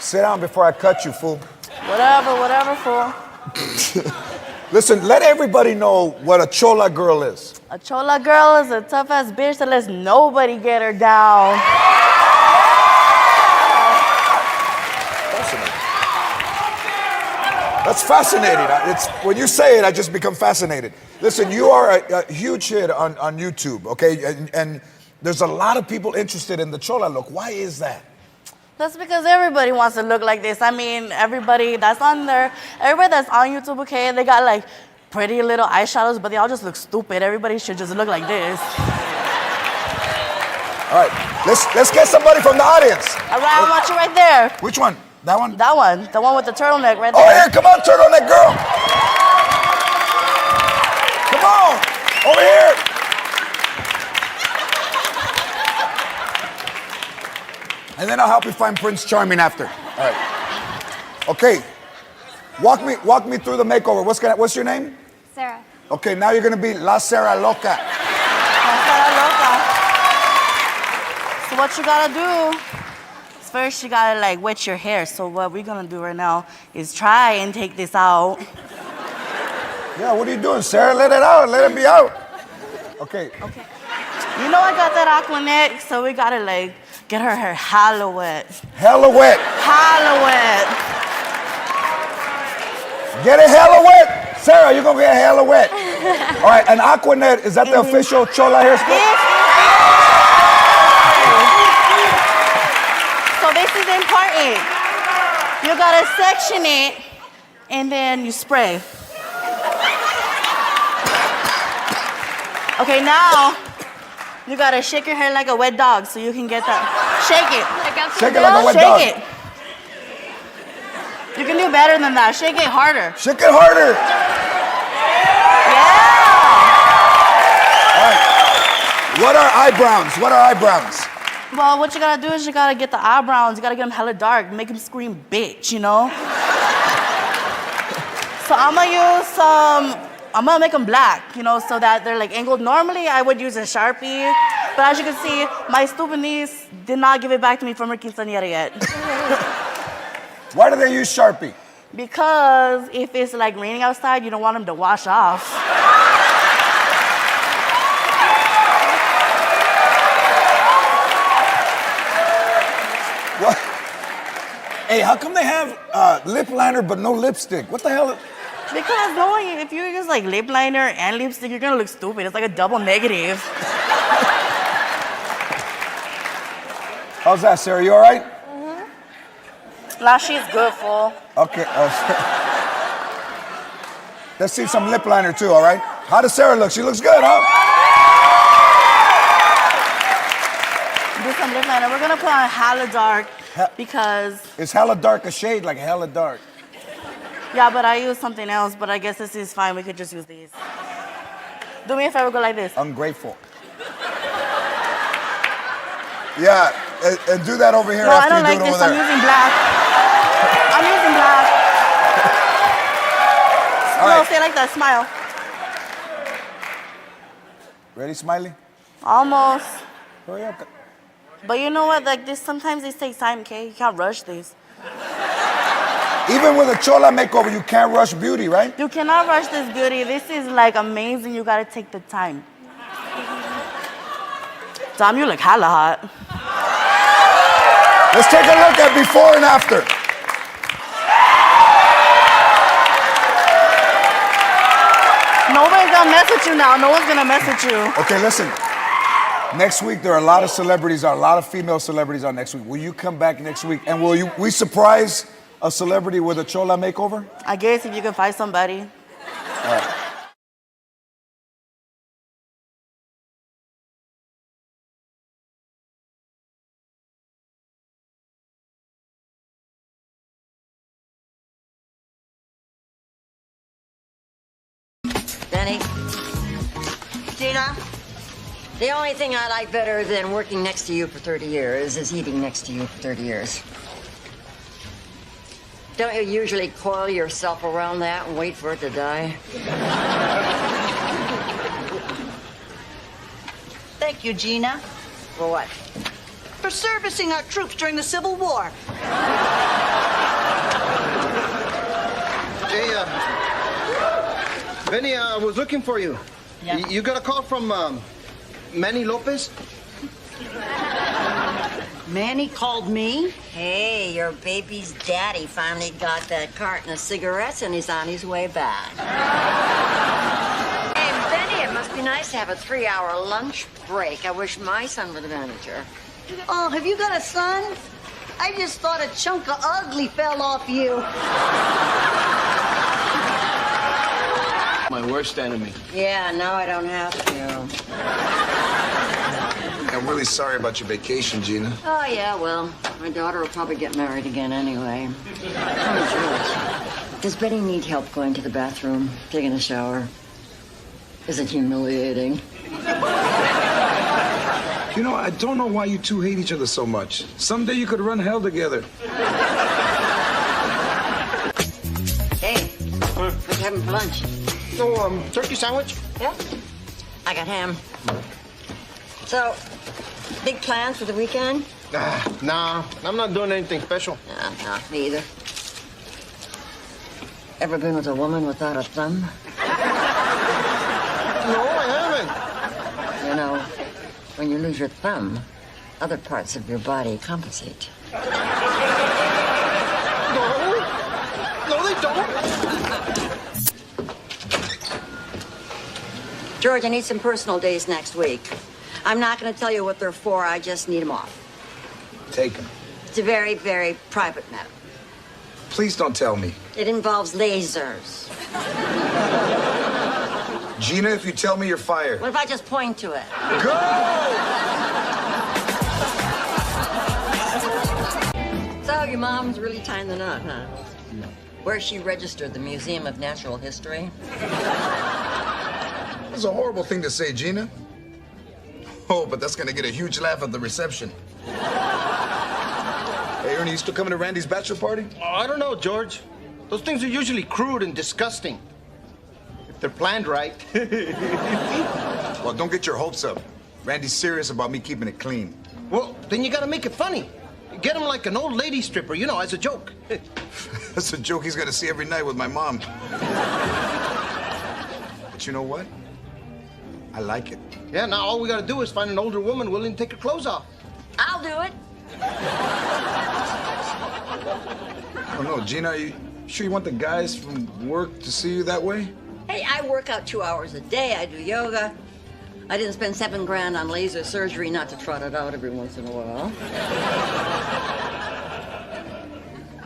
Sit down before I cut you, fool. Whatever, fool. Listen, let everybody know what a Chola Girl is. A Chola Girl is a tough-ass bitch that lets nobody get her down. That's fascinating. It's, when you say it, I just become fascinated. Listen, you are a huge hit on YouTube, okay? And there's a lot of people interested in the Chola look. Why is that? That's because everybody wants to look like this. I mean, everybody that's on YouTube, okay, they got like pretty little eyeshadows, but they all just look stupid. Everybody should just look like this. All right, let's get somebody from the audience. All right, I want you right there. Which one? That one? That one, the one with the turtleneck right there. Oh, here, come on, turtleneck girl. Come on, over here. And then I'll help you find Prince Charming after. All right. Okay. Walk me through the makeover. What's your name? Sarah. Okay, now you're gonna be La Sarah Loca. La Sarah Loca. So what you gotta do is first you gotta like wet your hair. So what we're gonna do right now is try and take this out. Yeah, what are you doing, Sarah? Let it out. Let it be out. Okay. Okay. You know I got that aqua neck, so we gotta like get her hair hella wet. Hella wet. Hella wet. Get it hella wet. Sarah, you're gonna get hella wet. All right, an Aquanet, is that the official Chola hairspray? So this is important. You gotta section it and then you spray. Okay, now you gotta shake your hair like a wet dog so you can get that. Shake it. Shake it like a wet dog. Shake it. You can do better than that. Shake it harder. Shake it harder. Yeah. All right. What are eyebrows? What are eyebrows? Well, what you gotta do is you gotta get the eyebrows. You gotta get them hella dark. Make them scream bitch, you know? So I'm gonna make them black, you know, so that they're like angled. Normally, I would use a Sharpie, but as you can see, my stupid niece did not give it back to me from her quinceañera yet. Why do they use Sharpie? Because if it's like raining outside, you don't want them to wash off. What? Hey, how come they have lip liner but no lipstick? What the hell? Because if you use like lip liner and lipstick, you're gonna look stupid. It's like a double negative. How's that, Sarah? You all right? Now she's good, fool. Okay. Let's see some lip liner too, all right? How does Sarah look? She looks good, huh? Do some lip liner. We're gonna put on hella dark because... Is hella dark a shade? Like hella dark? Yeah, but I use something else, but I guess this is fine. We could just use these. Do me a favor, go like this. Ungrateful. Yeah, and do that over here no, after I don't you do like it this. over there. I'm using black. I'm using black. All No, right. say it like that. Smile. Ready, Smiley? Almost. Hurry up. But you know what? Like this, sometimes this takes time, okay? You can't rush this. Even with a Chola makeover, you can't rush beauty, right? You cannot rush this beauty. This is like amazing. You gotta take the time. Dom, you look hella hot. Let's take a look at before and after. Nobody's gonna mess with you now. No one's gonna mess with you. Okay, listen. Next week, there are a lot of celebrities, a lot of female celebrities on next week. Will you come back next week? And will we surprise a celebrity with a Chola makeover? I guess if you can find somebody. All right. Danny? Gina? The only thing I like better than working next to you for 30 years is eating next to you for 30 years. Don't you usually coil yourself around that and wait for it to die? Thank you, Gina. For what? for servicing our troops during the Civil War. Hey, Benny, I was looking for you. Yeah. You got a call from Manny Lopez? Manny called me. Hey, your baby's daddy finally got that carton of cigarettes and he's on his way back. Hey, Benny, it must be nice to have a 3-hour lunch break. I wish my son were the manager. Oh, have you got a son? I just thought a chunk of ugly fell off you. My worst enemy. Yeah, now I don't have to. I'm really sorry about your vacation, Gina. Oh, yeah, well, my daughter will probably get married again anyway. Oh, George, does Betty need help going to the bathroom, taking a shower? Is it humiliating? You know, I don't know why you two hate each other so much. Someday you could run hell together. Hey, what you having for lunch? No, turkey sandwich? Yeah, I got ham. So, big plans for the weekend? Nah, I'm not doing anything special. No, me either. Ever been with a woman without a thumb? No, I haven't. You know, when you lose your thumb, other parts of your body compensate. No, they don't. George, I need some personal days next week. I'm not going to tell you what they're for. I just need them off. Take him. It's a very, very private matter. Please don't tell me. It involves lasers. Gina, if you tell me, you're fired. What if I just point to it? Go! So your mom's really tying the knot, huh? Where's she registered? The Museum of Natural History? That's a horrible thing to say, Gina. Oh, but that's gonna get a huge laugh at the reception. Hey, Ernie, you still coming to Randy's bachelor party? Oh, I don't know, George. Those things are usually crude and disgusting. If they're planned right. Well, don't get your hopes up. Randy's serious about me keeping it clean. Well, then you gotta make it funny. Get him like an old lady stripper, you know, as a joke. That's a joke he's gonna see every night with my mom. But you know what? I like it. Yeah, now all we gotta do is find an older woman willing to take her clothes off. I'll do it. Oh, no, Gina, are you sure you want the guys from work to see you that way? Hey, I work out 2 hours a day. I do yoga. I didn't spend $7 grand on laser surgery not to trot it out every once in a while.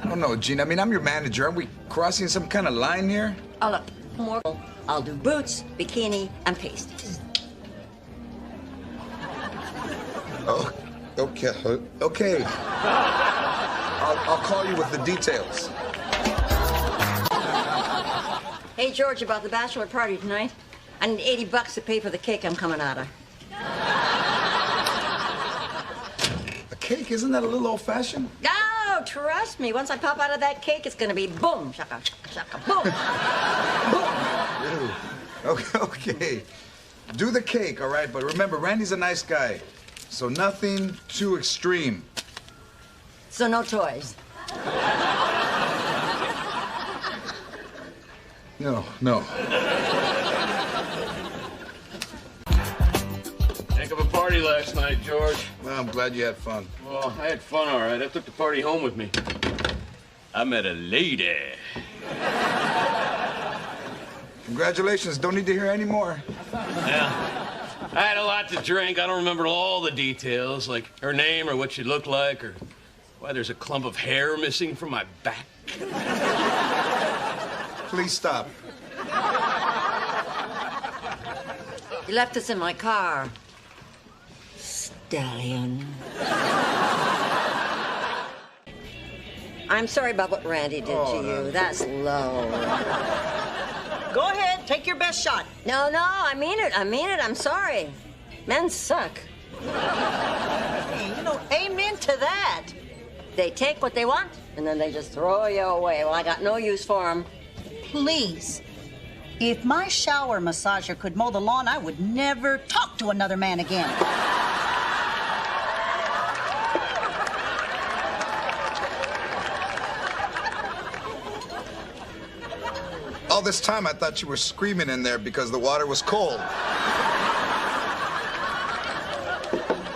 I don't know, Gina. I mean, I'm your manager. Aren't we crossing some kind of line here? Oh, look, more. I'll do boots, bikini, and pasties. Oh, okay. Okay. I'll call you with the details. Hey, George, about the bachelor party tonight. I need $80 to pay for the cake I'm coming out of. A cake? Isn't that a little old-fashioned? Oh, trust me. Once I pop out of that cake, it's gonna be boom, shaka, shaka, shaka, boom, boom. Ew. Okay. Do the cake, all right? But remember, Randy's a nice guy. So nothing too extreme. So no toys. No. Heck of a party last night, George. Well, I'm glad you had fun. Well, I had fun, all right. I took the party home with me. I met a lady. Congratulations. Don't need to hear any more. Yeah. I had a lot to drink. I don't remember all the details, like her name or what she looked like or why there's a clump of hair missing from my back. Please stop. You left us in my car. Stallion. I'm sorry about what Randy did to you. That's low. Go ahead, take your best shot. No, I mean it. I'm sorry. Men suck. Hey, you know, amen to that. They take what they want, and then they just throw you away. Well, I got no use for them. Please. If my shower massager could mow the lawn, I would never talk to another man again. All this time, I thought you were screaming in there because the water was cold.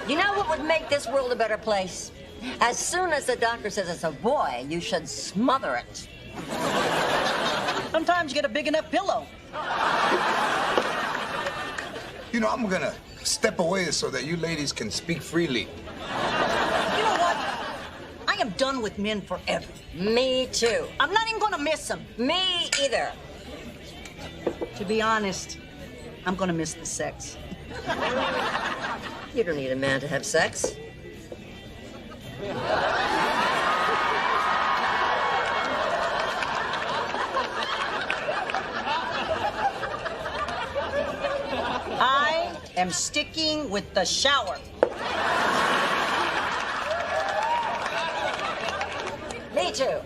You know what would make this world a better place? As soon as the doctor says it's a boy, you should smother it. Sometimes you get a big enough pillow. You know, I'm gonna step away so that you ladies can speak freely. You know what? I am done with men forever. Me too. I'm not even gonna miss them. Me either. To be honest, I'm gonna miss the sex. You don't need a man to have sex. I am sticking with the shower. Me too.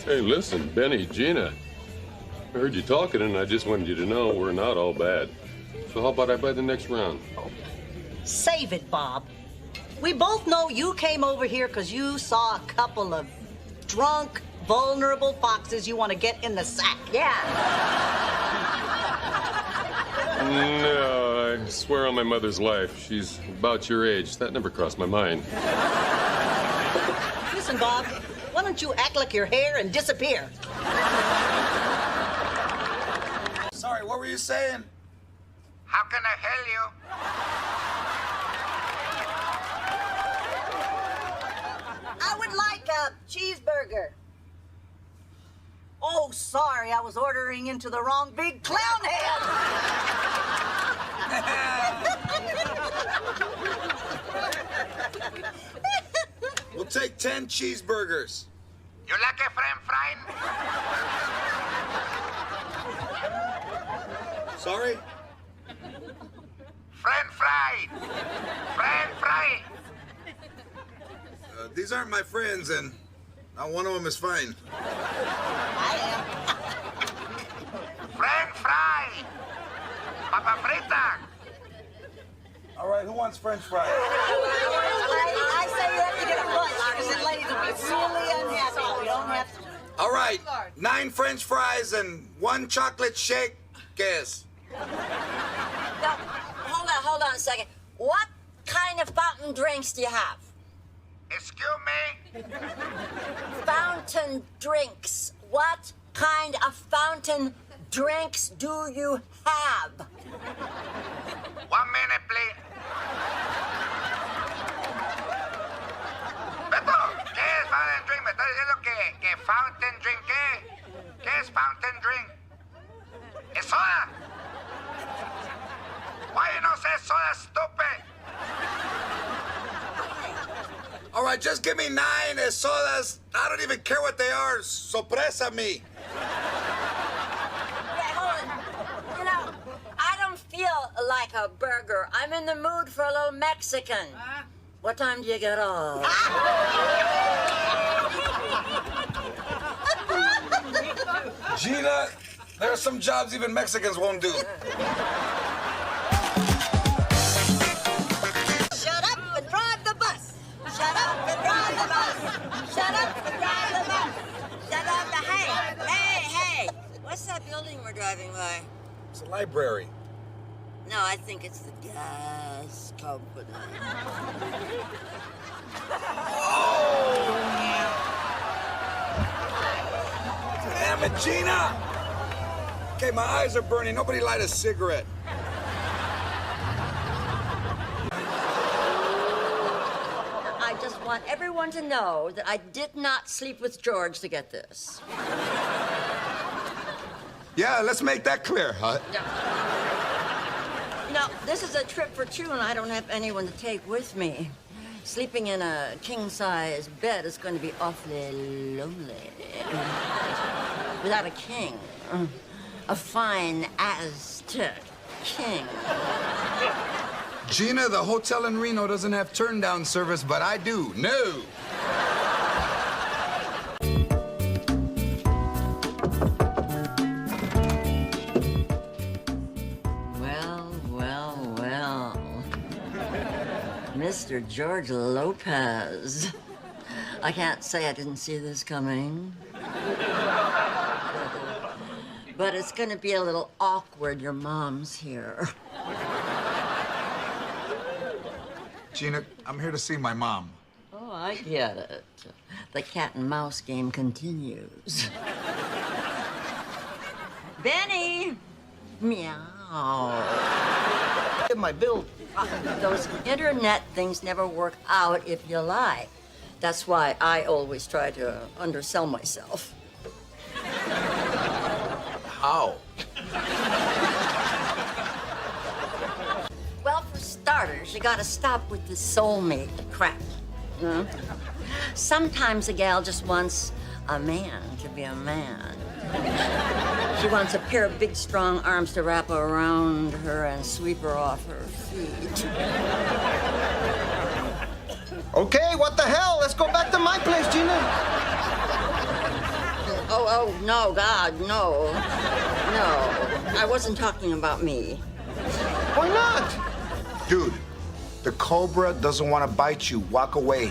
Hey, listen, Benny, Gina. I heard you talking, and I just wanted you to know we're not all bad. So how about I buy the next round? Save it, Bob. We both know you came over here because you saw a couple of drunk, vulnerable foxes you want to get in the sack. Yeah. No, I swear on my mother's life. She's about your age. That never crossed my mind. Listen, Bob, why don't you act like your hair and disappear? Sorry, what were you saying? How can I help you? I would like a cheeseburger. Oh, sorry, I was ordering into the wrong big clown head. We'll take 10 cheeseburgers. You like a french fry? Sorry? French fry. French fry. These aren't my friends, and not one of them is fine. French fry. Papa frita. All right, who wants French fries? I say you have to get a bunch because the ladies will be really unhappy. We don't have to. All right, 9 French fries and 1 chocolate shake. Guess. Now, hold on a second. What kind of fountain drinks do you have? Excuse me? Fountain drinks. What kind of fountain drinks do you have? 1 minute, please. Beto, ¿qué es fountain drink? ¿Me está diciendo que fountain drink qué? ¿Qué es fountain drink? ¿Es soda? Why you not say soda, stupid? All right, just give me 9 sodas. I don't even care what they are. Sorpresa me. Yeah, hold on. You know, I don't feel like a burger. I'm in the mood for a little Mexican. What time do you get off? Gina, there are some jobs even Mexicans won't do. Shut up and drive the bus. Shut up and drive the bus. Shut up and drive the bus. Shut up. Hey. What's that building we're driving by? It's a library. No, I think it's the gas company. Damn it, Gina! Okay, my eyes are burning. Nobody light a cigarette. I just want everyone to know that I did not sleep with George to get this. Yeah, let's make that clear, huh? No, this is a trip for 2 and I don't have anyone to take with me. Sleeping in a king-size bed is going to be awfully lonely. Without a king. A fine Aztec king. Gina, the hotel in Reno doesn't have turn-down service, but I do. No! Well. Mr. George Lopez. I can't say I didn't see this coming. But it's gonna be a little awkward. Your mom's here. Gina, I'm here to see my mom. Oh, I get it. The cat and mouse game continues. Benny! Meow. My bill. Those internet things never work out if you lie. That's why I always try to undersell myself. How? Well, for starters, you gotta stop with the soulmate crap. Huh? Sometimes a gal just wants a man to be a man. She wants a pair of big, strong arms to wrap around her and sweep her off her feet. Okay, what the hell? Let's go back to my place, Gina. Oh, no, God, no. No, I wasn't talking about me. Why not? Dude, the cobra doesn't want to bite you. Walk away.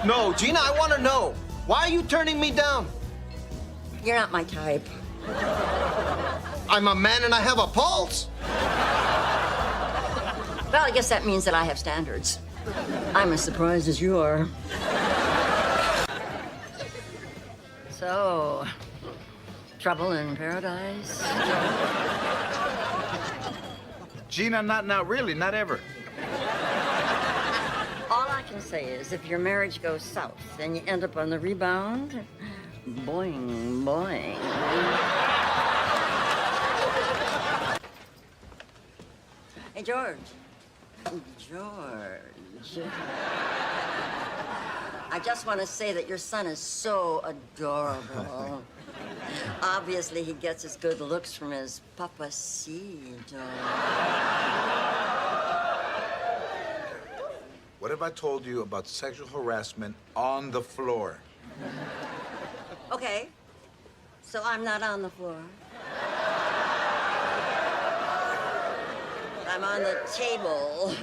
No, Gina, I want to know. Why are you turning me down? You're not my type. I'm a man and I have a pulse. Well, I guess that means that I have standards. I'm as surprised as you are. So, trouble in paradise? Gina, not really, not ever. All I can say is if your marriage goes south and you end up on the rebound, boing, boing. Hey, George. George. I just want to say that your son is so adorable. Obviously, he gets his good looks from his papacito. What have I told you about sexual harassment on the floor? Okay, so I'm not on the floor. I'm on the table.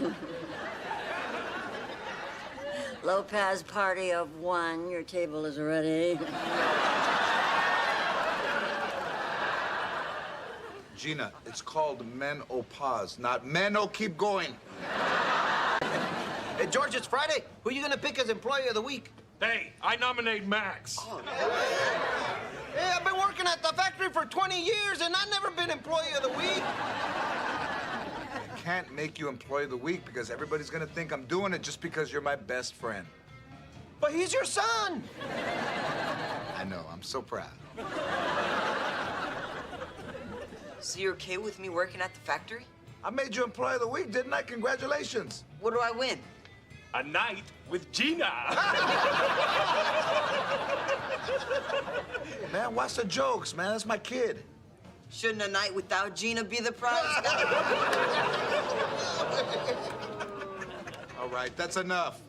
Lopez party of one, your table is ready. Gina, it's called menopause, not men-o keep going. Hey, George, it's Friday. Who are you gonna pick as employee of the week? Hey, I nominate Max. Hey, I've been working at the factory for 20 years and I've never been employee of the week. I can't make you employee of the week because everybody's gonna think I'm doing it just because you're my best friend. But he's your son. I know, I'm so proud. So you're okay with me working at the factory? I made you employee of the week, didn't I? Congratulations. What do I win? A night with Gina. Man, watch the jokes, man. That's my kid. Shouldn't a night without Gina be the prize? All right, that's enough.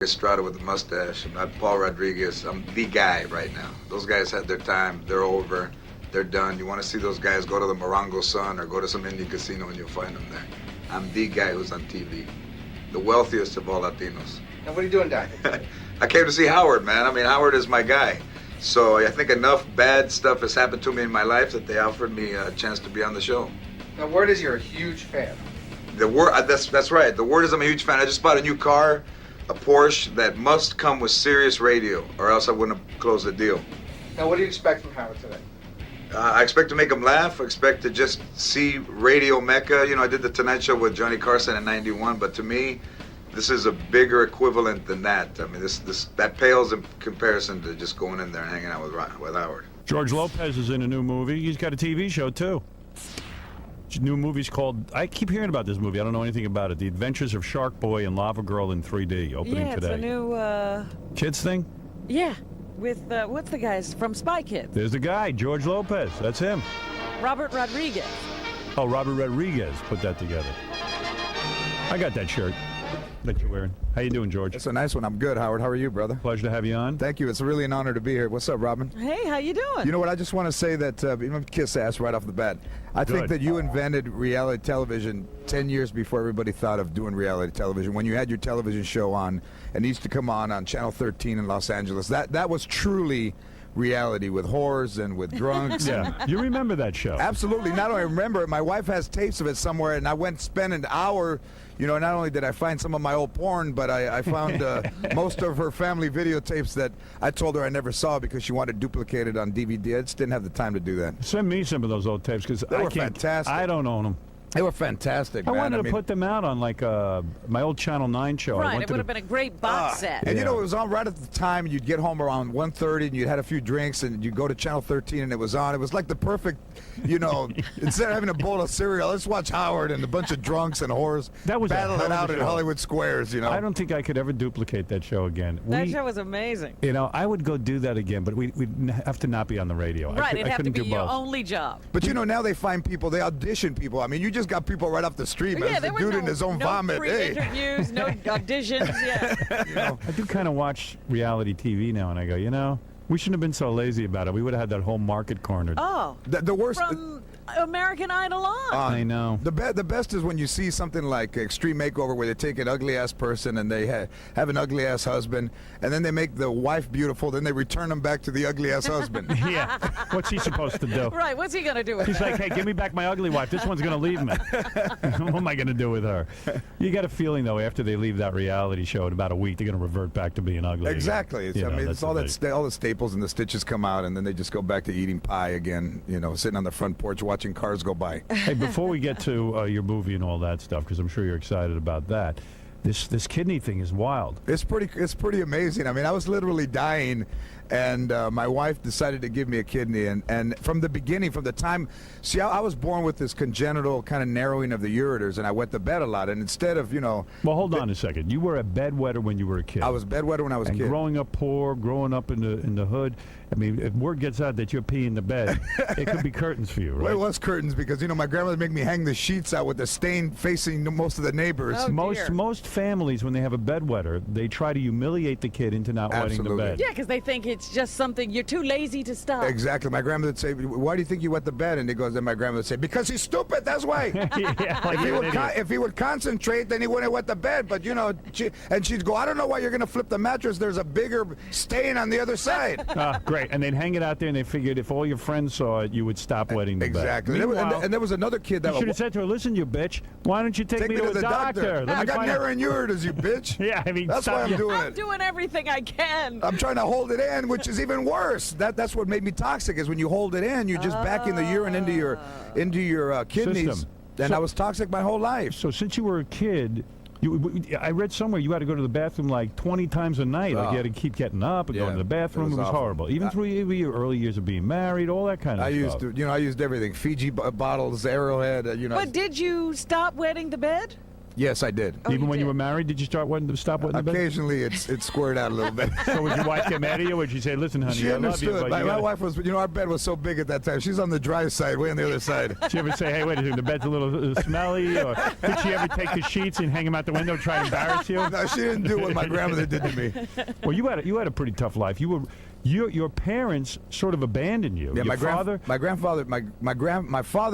Estrada with the mustache. I'm not Paul Rodriguez. I'm the guy right now. Those guys had their time. They're over. They're done. You want to see those guys, go to the Morongo Sun or go to some Indian casino and you'll find them there. I'm the guy who's on TV. The wealthiest of all Latinos. Now, what are you doing down here? I came to see Howard, man. I mean, Howard is my guy. So I think enough bad stuff has happened to me in my life that they offered me a chance to be on the show. Now, word is you're a huge fan. The word, that's right. The word is I'm a huge fan. I just bought a new car, a Porsche that must come with Sirius radio, or else I wouldn't have closed the deal. Now, what do you expect from Howard today? I expect to make him laugh. I expect to just see Radio Mecca. You know, I did the Tonight Show with Johnny Carson in '91, but to me, this is a bigger equivalent than that. I mean, that pales in comparison to just going in there and hanging out with Howard. George Lopez is in a new movie. He's got a TV show, too. New movie's called, I keep hearing about this movie. I don't know anything about it. The Adventures of Shark Boy and Lava Girl in 3D, opening today. Yeah, it's a new, Kids thing? Yeah, with, what's the guys from Spy Kids? There's the guy, George Lopez. That's him. Robert Rodriguez. Oh, Robert Rodriguez put that together. I got that shirt. that you're wearing. How you doing, George? It's a nice one. I'm good, Howard. How are you, brother? Pleasure to have you on. Thank you. It's really an honor to be here. What's up, Robin? Hey, how you doing? You know what? I just want to say that, kiss ass right off the bat. I think that you invented reality television 10 years before everybody thought of doing reality television. When you had your television show on, and it used to come on Channel 13 in Los Angeles, that was truly reality with whores and with drunks. Yeah, you remember that show? Absolutely. Not only remember it, my wife has tapes of it somewhere, and I went spend an hour. Not only did I find some of my old porn, but I found most of her family videotapes that I told her I never saw because she wanted duplicated on DVD. I just didn't have the time to do that. Send me some of those old tapes because They were fantastic. I don't own them. They were fantastic, I man. wanted to put them out on like my old Channel 9 show. Right, it would have been a great box set. And it was on right at the time. You'd get home around 1:30 and you'd had a few drinks and you'd go to Channel 13 and it was on. It was like the perfect, instead of having a bowl of cereal, let's watch Howard and a bunch of drunks and whores battle it out in Hollywood squares, I don't think I could ever duplicate that show again. That show was amazing. I would go do that again, but we'd have to not be on the radio. Right, it'd have to be your both. only job. But now they find people, they audition people. I mean, you just got people right off the street, man. Yeah, The dude in his own vomit. Hey. Pre-interviews, no auditions, yeah. I do kind of watch reality TV now, and I go, we shouldn't have been so lazy about it. We would have had that whole market cornered. Oh, the worst. From American Idol on. I know. The best is when you see something like Extreme Makeover where they take an ugly-ass person and they have an ugly-ass husband, and then they make the wife beautiful, then they return them back to the ugly-ass husband. Yeah. What's he supposed to do? Right, what's he going to do with He's that? like, hey, give me back my ugly wife. This one's going to leave me. What am I going to do with her? You got a feeling, though, after they leave that reality show in about a week, they're going to revert back to being ugly. Exactly. Again. It's all the staples and the stitches come out, and then they just go back to eating pie again, sitting on the front porch watching cars go by. Hey, before we get to your movie and all that stuff, because I'm sure you're excited about that, this kidney thing is wild. It's pretty amazing. I mean, I was literally dying, and my wife decided to give me a kidney. And from the beginning, from the time, I was born with this congenital kind of narrowing of the ureters, and I wet the bed a lot. And instead of, Well, hold on a second. You were a bedwetter when you were a kid. I was bedwetter when I was a kid. And growing up poor, growing up in the hood, I mean, if word gets out that you're peeing the bed, it could be curtains for you, right? Well, it was curtains because, my grandmother would make me hang the sheets out with the stain facing most of the neighbors. Oh, most families, when they have a bedwetter, they try to humiliate the kid into not wetting the bed. Yeah, because they think it's just something, you're too lazy to stop. Exactly. My grandmother would say, why do you think you wet the bed? And then my grandmother would say, because he's stupid, that's why. If he would concentrate, then he wouldn't wet the bed. But, she'd go, I don't know why you're going to flip the mattress. There's a bigger stain on the other side. Great. And they'd hang it out there, and they figured if all your friends saw it, you would stop wetting the bed. Exactly. And there was another kid that you should have said to her, listen, you bitch, why don't you take me to the doctor? I got narrowing ureters, you bitch. Yeah, I mean, that's why I'm doing it. I'm doing everything I can. I'm trying to hold it in, which is even worse. That's what made me toxic, is when you hold it in, you're just backing the urine into your kidneys. System. And I was toxic my whole life. So since you were a kid, I read somewhere you had to go to the bathroom like 20 times a night. Like you had to keep getting up and going to the bathroom. It was horrible. Even through your early years of being married, all that kind of stuff. I used everything. Fiji bottles, Arrowhead. But did you stop wetting the bed? Yes, I did. Even when you were married, did you stop wetting the bed? Occasionally, it squirted out a little bit. So would your wife get mad at you? Would she say, listen, honey, she I understood. love you, but my wife was, our bed was so big at that time. She's on the dry side, way on the other side. Did she ever say, hey, wait a second, the bed's a little smelly? Or did she ever take the sheets and hang them out the window and try to embarrass you? No, she didn't do what my grandmother did to me. Well, you had a pretty tough life. Your parents sort of abandoned you. Yeah, my father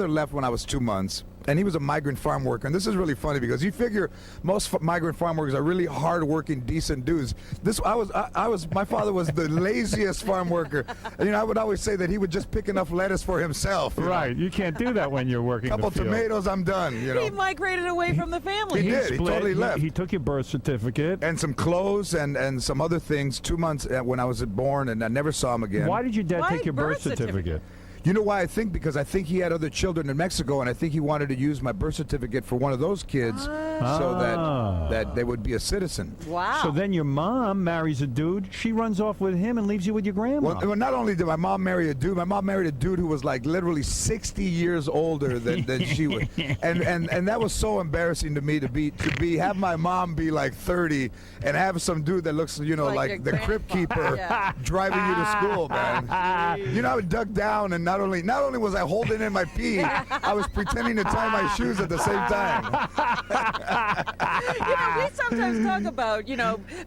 left when I was 2 months. And he was a migrant farm worker. And this is really funny because you figure most migrant farm workers are really hard-working, decent dudes. My father was the laziest farm worker. And, I would always say that he would just pick enough lettuce for himself. Right. You can't do that when you're working. Couple tomatoes, I'm done. He migrated away from the family. He did. He totally left. He took your birth certificate and some clothes and some other things. 2 months when I was born, and I never saw him again. Why did your dad take your birth certificate? You know why I think? Because I think he had other children in Mexico, and I think he wanted to use my birth certificate for one of those kids so that they would be a citizen. Wow. So then your mom marries a dude, she runs off with him and leaves you with your grandma. Well, not only did my mom marry a dude, my mom married a dude who was like literally 60 years older than she was. And that was so embarrassing to me to have my mom be like 30 and have some dude that looks, like the crypt keeper driving you to school, man. I would duck down and not only was I holding in my pee, I was pretending to tie my shoes at the same time. We sometimes talk about,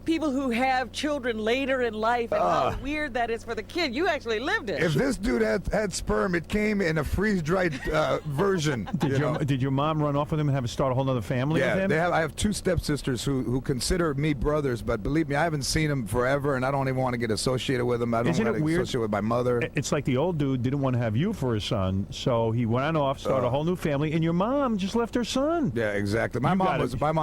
people who have children later in life and how weird that is for the kid. You actually lived it. If this dude had sperm, it came in a freeze-dried version. Did your mom run off with him and have to start a whole other family with him? I have two stepsisters who consider me brothers, but believe me, I haven't seen them forever, and I don't even want to get associated with them. I don't want to get associated with my mother. It's like the old dude didn't want to have you for his son, so he went off, started a whole new family, and your mom just left her son. Yeah, exactly. My mom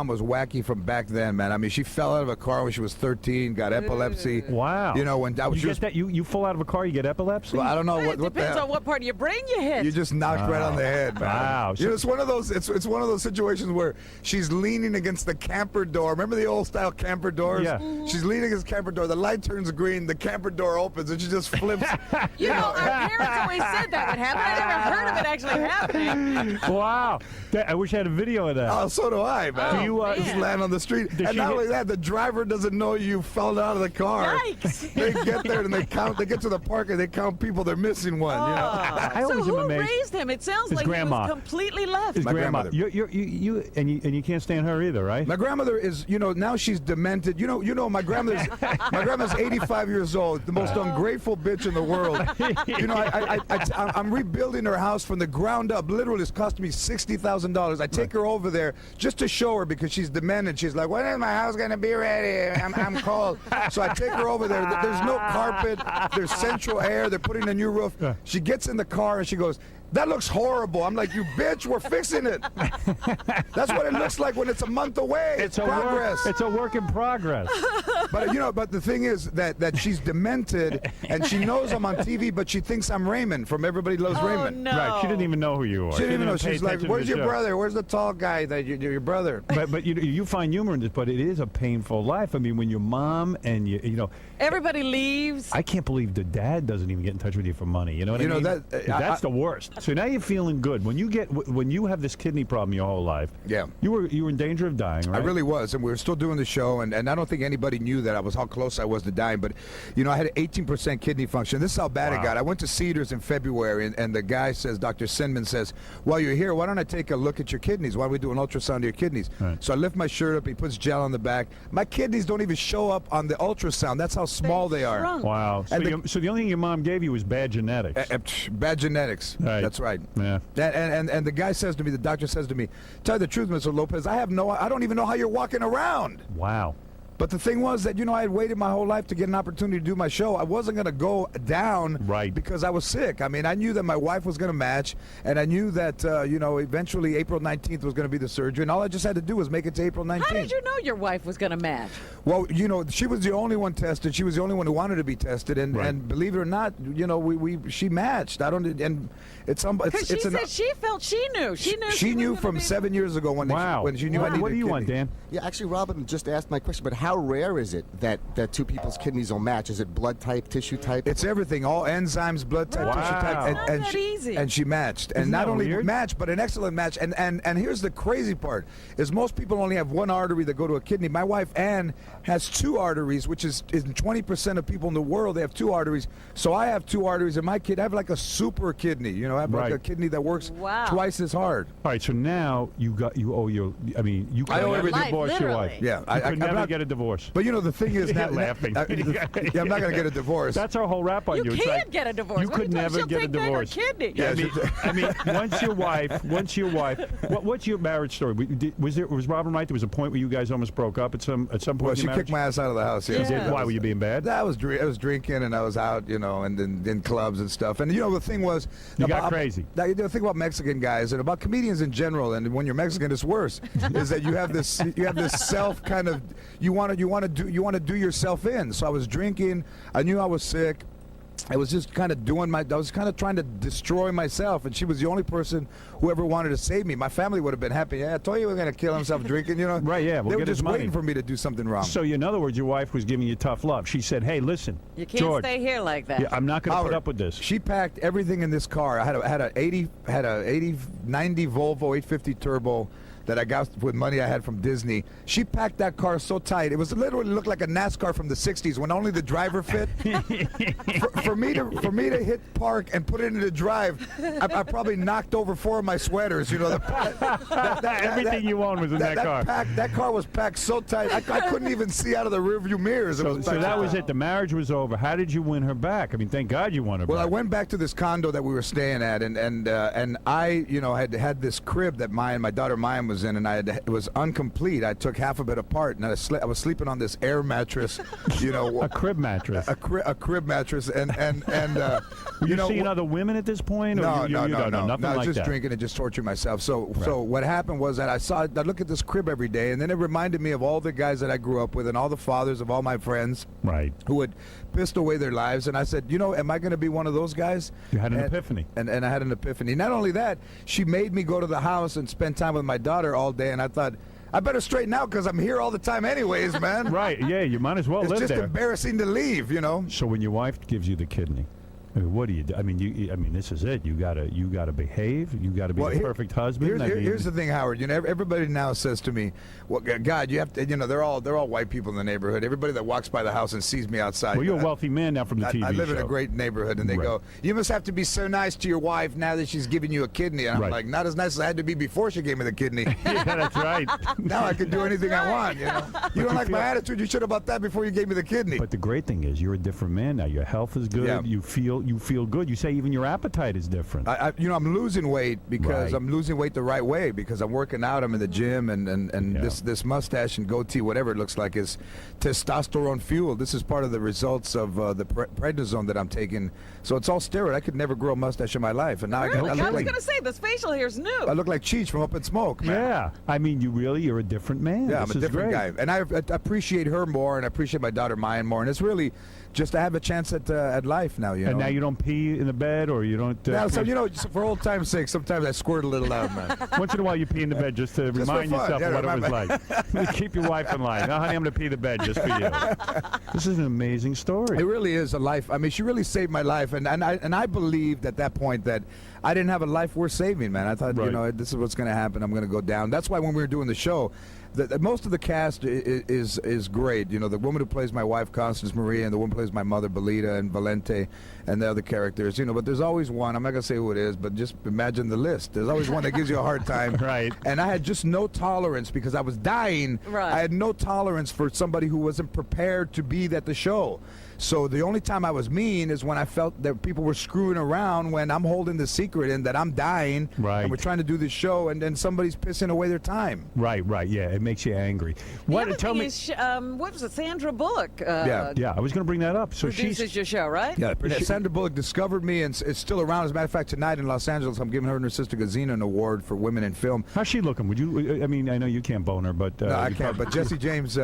was wacky from back then, man. I mean, she fell out of a car when she was 13, got epilepsy. Wow. When I was you fall out of a car, you get epilepsy? Well, I don't know It what depends on what part of your brain you hit. You just knocked right on the head, man. Wow. It's one of those. It's one of those situations where she's leaning against the camper door. Remember the old style camper doors? Yeah. She's leaning against the camper door. The light turns green. The camper door opens, and she just flips. Our parents always said that would happen. I never heard of it actually happening. Wow. I wish I had a video of that. Oh, so do I, man. Do you just land on the street, and not only that, the driver doesn't know you fell out of the car. Yikes! They get there and they count. They get to the park and they count people. They're missing one. I So always am who amazed. raised him? It sounds His like grandma. he was completely left. His My grandma. grandmother. You can't stand her either, right? My grandmother is, now she's demented. My grandma's 85 years old, the most ungrateful bitch in the world. I'm rebuilding her house from the ground up. Literally, it's cost me $60,000. I take her over there just to show her because she's demented. She's like, when is my house gonna be ready? I'm cold. So I take her over there. There's no carpet. There's central air. They're putting a new roof. She gets in the car and she goes, that looks horrible. I'm like, you bitch, we're fixing it. That's what it looks like when it's a month away. It's progress. It's a work in progress. But the thing is that she's demented and she knows I'm on TV, but she thinks I'm Raymond from Everybody Loves Raymond. No. Right. She didn't even know who you are. She didn't even know. She's like, where's your show. brother? Where's the tall guy that your brother? But you find humor in this, but it is a painful life. I mean, when your mom and Everybody leaves. I can't believe the dad doesn't even get in touch with you for money. You know what I mean? That's the worst. So now you're feeling good. When you have this kidney problem your whole life, you were in danger of dying, right? I really was, and we were still doing the show, and I don't think anybody knew that how close I was to dying. But I had an 18% kidney function. This is how bad it got. I went to Cedars in February, and the guy says, Dr. Sinman says, while you're here, why don't I take a look at your kidneys? Why don't we do an ultrasound of your kidneys? Right. So I lift my shirt up. He puts gel on the back. My kidneys don't even show up on the ultrasound. That's how small they are. Wow. So the only thing your mom gave you was bad genetics. Bad genetics. Right. That's right. Yeah. And the guy says to me, the doctor says to me, tell you the truth, Mr. Lopez, I don't even know how you're walking around. Wow. But the thing was that, I had waited my whole life to get an opportunity to do my show. I wasn't going to go down because I was sick. I mean, I knew that my wife was going to match, and I knew that, eventually April 19th was going to be the surgery, and all I just had to do was make it to April 19th. How did you know your wife was going to match? Well, she was the only one tested. She was the only one who wanted to be tested, and believe it or not, she matched. She said she felt she knew. She knew from 7 years ago when she knew I needed What do you want, Dan? Yeah, actually, Robin just asked my question, but how rare is it that two people's kidneys will match? Is it blood type, tissue type? It's everything, all enzymes, blood type, tissue type, and she matched, and not only matched, but an excellent match. And here's the crazy part: is most people only have one artery that go to a kidney. My wife Ann has two arteries, which is 20% of people in the world. They have two arteries. So I have two arteries, and my kid, I have like a super kidney. I have like a kidney that works twice as hard. All right, so now you owe your. I mean, you could never divorce your wife. Yeah, you could never get a divorce. But the thing is, not laughing. I'm not going to get a divorce. That's our whole rap on you. You can't get a divorce. You could never get a divorce. Kidney. Yeah, I mean, once your wife. What's your marriage story? Was Robin right? There was a point where you guys almost broke up at some point. Well, she kicked my ass out of the house. Yeah. Why were you being bad? I was drinking and I was out, and in clubs and stuff. And the thing was, you got crazy. The thing about Mexican guys and about comedians in general, and when you're Mexican, it's worse. Is that you have this self kind of you want to do yourself in. So I was drinking. I knew I was sick. I was just kind of I was kind of trying to destroy myself, and she was the only person who ever wanted to save me. My family would have been happy. Yeah, I told you he was going to kill himself drinking, Right, yeah. They were just waiting for me to do something wrong. So, in other words, your wife was giving you tough love. She said, hey, listen, you can't George, stay here like that. Yeah, I'm not going to put up with this. She packed everything in this car. I had a 90 Volvo 850 turbo that I got with money I had from Disney. She packed that car so tight. It was literally looked like a NASCAR from the 60s when only the driver fit. for me to hit park and put it into the drive, I probably knocked over 4 of my sweaters. You know, everything you own was in that car. That car was packed so tight, I couldn't even see out of the rearview mirrors. So that was it. The marriage was over. How did you win her back? I mean, thank God you won her Well, back. I went back to this condo that we were staying at, and I, you know, had this crib that my daughter Maya was in, and it was incomplete. I took half of it apart, and I was sleeping on this air mattress, you know, a crib mattress, a crib mattress, and were you know, seeing other women at this point? Or no, nothing I was like just that. drinking and just torturing myself. So what happened was that I look at this crib every day, and then it reminded me of all the guys that I grew up with and all the fathers of all my friends, who had pissed away their lives. And I said, you know, am I going to be one of those guys? You had an epiphany. And I had an epiphany. Not only that, she made me go to the house and spend time with my daughter all day, and I thought, I better straighten out because I'm here all the time anyways, man. Right, yeah, you might as well live there. It's just embarrassing to leave, you know. So when your wife gives you the kidney, what do you do? I mean, this is it. You gotta behave. You gotta be the perfect husband. Here's the thing, Howard. You know, everybody now says to me, "Well, God, you have to." You know, they're all white people in the neighborhood. Everybody that walks by the house and sees me outside. Well, you're a wealthy man now from the TV show. I live in a great neighborhood, and they go, "You must have to be so nice to your wife now that she's giving you a kidney." And I'm like, "Not as nice as I had to be before she gave me the kidney." Yeah, that's right. Now I can do anything I want. You know, you don't like my attitude. You should have bought that before you gave me the kidney. But the great thing is, you're a different man now. Your health is good. Yeah. You feel good. You say even your appetite is different. You know, I'm losing weight because I'm losing weight the right way because I'm working out. I'm in the gym, and this mustache and goatee, whatever it looks like, is testosterone fuel. This is part of the results of the prednisone that I'm taking. So it's all steroid. I could never grow a mustache in my life, and now I was look going to say this facial hair's new. I look like Cheech from Up in Smoke, man. Yeah, I mean, you're a different man. Yeah, this I'm a is different guy, and I appreciate her more, and I appreciate my daughter Maya more, and it's really just to have a chance at life now. You know. And now you don't pee in the bed, or you don't. Now, so you know, for old time's sake, sometimes I squirt a little out, man. Once in a while, you pee in the bed just to remind yourself of what it was like. Keep your wife in line. No, honey, I'm going to pee the bed just for you. This is an amazing story. It really is a life. I mean, she really saved my life, and I believed at that point that I didn't have a life worth saving, man. I thought, you know, this is what's going to happen. I'm going to go down. That's why when we were doing the show, most of the cast is great. You know, the woman who plays my wife, Constance Maria, and the woman who plays my mother, Belita, and Valente, and the other characters. You know, but there's always one. I'm not gonna say who it is, but just imagine the list. There's always one that gives you a hard time. Right. And I had just no tolerance because I was dying. Right. I had no tolerance for somebody who wasn't prepared to be at the show. So the only time I was mean is when I felt that people were screwing around when I'm holding the secret and that I'm dying. Right. And we're trying to do this show, and then somebody's pissing away their time. Right. Yeah, it makes you angry. Tell me. What was it? Sandra Bullock. Yeah, I was going to bring that up. So produces your show, right? Yeah, Sandra Bullock discovered me, and it's still around. As a matter of fact, tonight in Los Angeles, I'm giving her and her sister Gazina an award for women in film. How's she looking? Would you? I mean, I know you can't bone her, but no, I can't. But Jesse James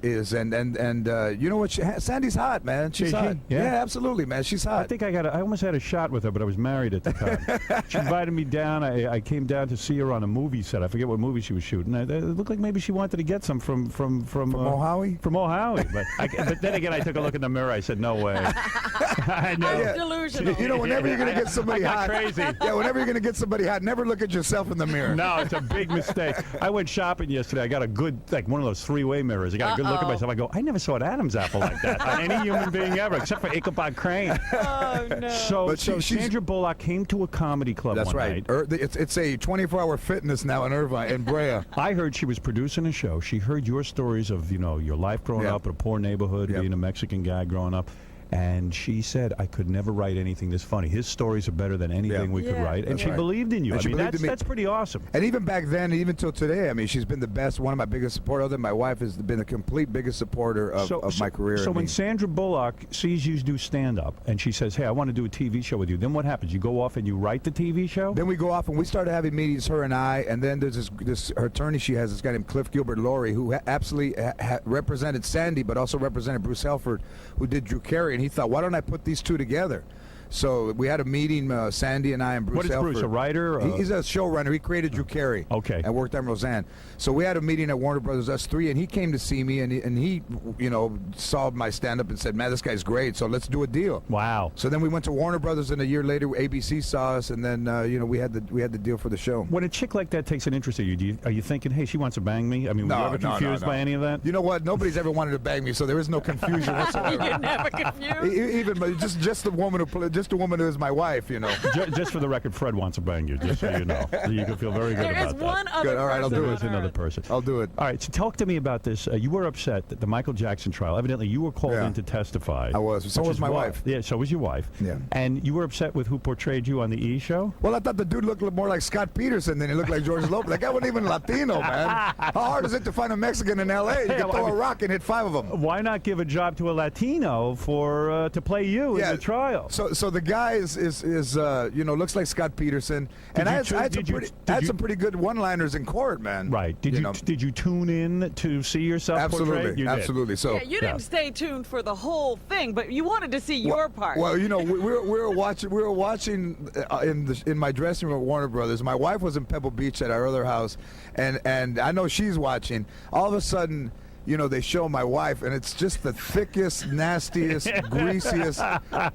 is, and you know what? Sandy's hot, man. She's hot. Yeah, absolutely, man. She's hot. I think I almost had a shot with her, but I was married at the time. She invited me down. I came down to see her on a movie set. I forget what movie she was shooting. It looked like maybe she wanted to get some from Mohawi. From Mohawi, but then again, I took a look in the mirror. I said, "No way." I know. That's delusional. You know, whenever you're gonna get somebody hot, crazy. Yeah, whenever you're gonna get somebody hot, never look at yourself in the mirror. No, it's a big mistake. I went shopping yesterday. I got a good, like one of those three-way mirrors. I got a good look at myself. I go, I never saw an Adam's apple like that on any human being ever, except for Ichabod Crane. Oh no! So Sandra Bullock came to a comedy club. That's one right. night. It's a 24-hour fitness now in Irvine, in Brea. I heard she was producing a show. She heard your stories of your life growing up in a poor neighborhood, being a Mexican guy growing up. And she said, I could never write anything this funny. His stories are better than anything we could write. And she believed in you. I mean, that's pretty awesome. And even back then, and even till today, I mean, she's been the best, one of my biggest supporters. Other than my wife has been the complete biggest supporter of my career. So when Sandra Bullock sees you do stand-up, and she says, hey, I want to do a TV show with you, then what happens? You go off and you write the TV show? Then we go off and we started having meetings, her and I, and then there's her attorney she has, this guy named Cliff Gilbert Laurie, who absolutely represented Sandy, but also represented Bruce Helford, who did Drew Carey, and he thought, why don't I put these two together? So we had a meeting, Sandy and I and Bruce. What is Elford. Bruce, a writer? He's a showrunner. He created Drew Carey. Okay. And worked on Roseanne. So we had a meeting at Warner Brothers, us three, and he came to see me, and he saw my stand-up and said, man, this guy's great, so let's do a deal. Wow. So then we went to Warner Brothers, and a year later, ABC saw us, and then, we had the deal for the show. When a chick like that takes an interest in you, are you thinking, hey, she wants to bang me? I mean, were you ever confused by any of that? You know what? Nobody's ever wanted to bang me, so there is no confusion whatsoever. You're never confused. Even just the woman who is my wife, Just for the record, Fred wants to bang you, just so you know. You can feel very good about that. There is one other Good. All right, I'll do it. There's another person. I'll do it. All right, so talk to me about this. You were upset that the Michael Jackson trial, evidently you were called in to testify. I was. So was my wife. Yeah, so was your wife. Yeah. And you were upset with who portrayed you on the E! Show? Well, I thought the dude looked more like Scott Peterson than he looked like George Lopez. That guy wasn't even Latino, man. How hard is it to find a Mexican in L.A.? You can throw a rock and hit 5 of them. Why not give a job to a Latino to play you in the trial? So the guy is looks like Scott Peterson, and I had some pretty good one-liners in court, man. Right. Did you tune in to see yourself portrayed? You did. Absolutely. So you didn't stay tuned for the whole thing, but you wanted to see your part. Well, we were watching in my dressing room at Warner Brothers. My wife was in Pebble Beach at our other house, and I know she's watching. All of a sudden, they show my wife, and it's just the thickest, nastiest, greasiest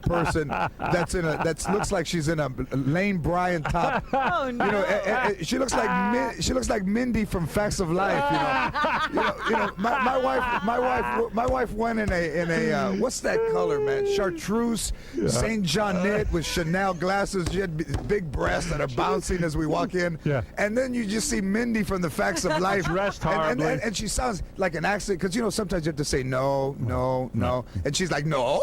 person that looks like she's in a Lane Bryant top. Oh no! She looks like Mindy from Facts of Life. My wife went in a what's that color, man? Chartreuse, Saint John knit with Chanel glasses. She had big breasts that are bouncing as we walk in. Yeah. And then you just see Mindy from the Facts of Life dressed horribly, and she sounds like an accident, because sometimes you have to say no, and she's like no.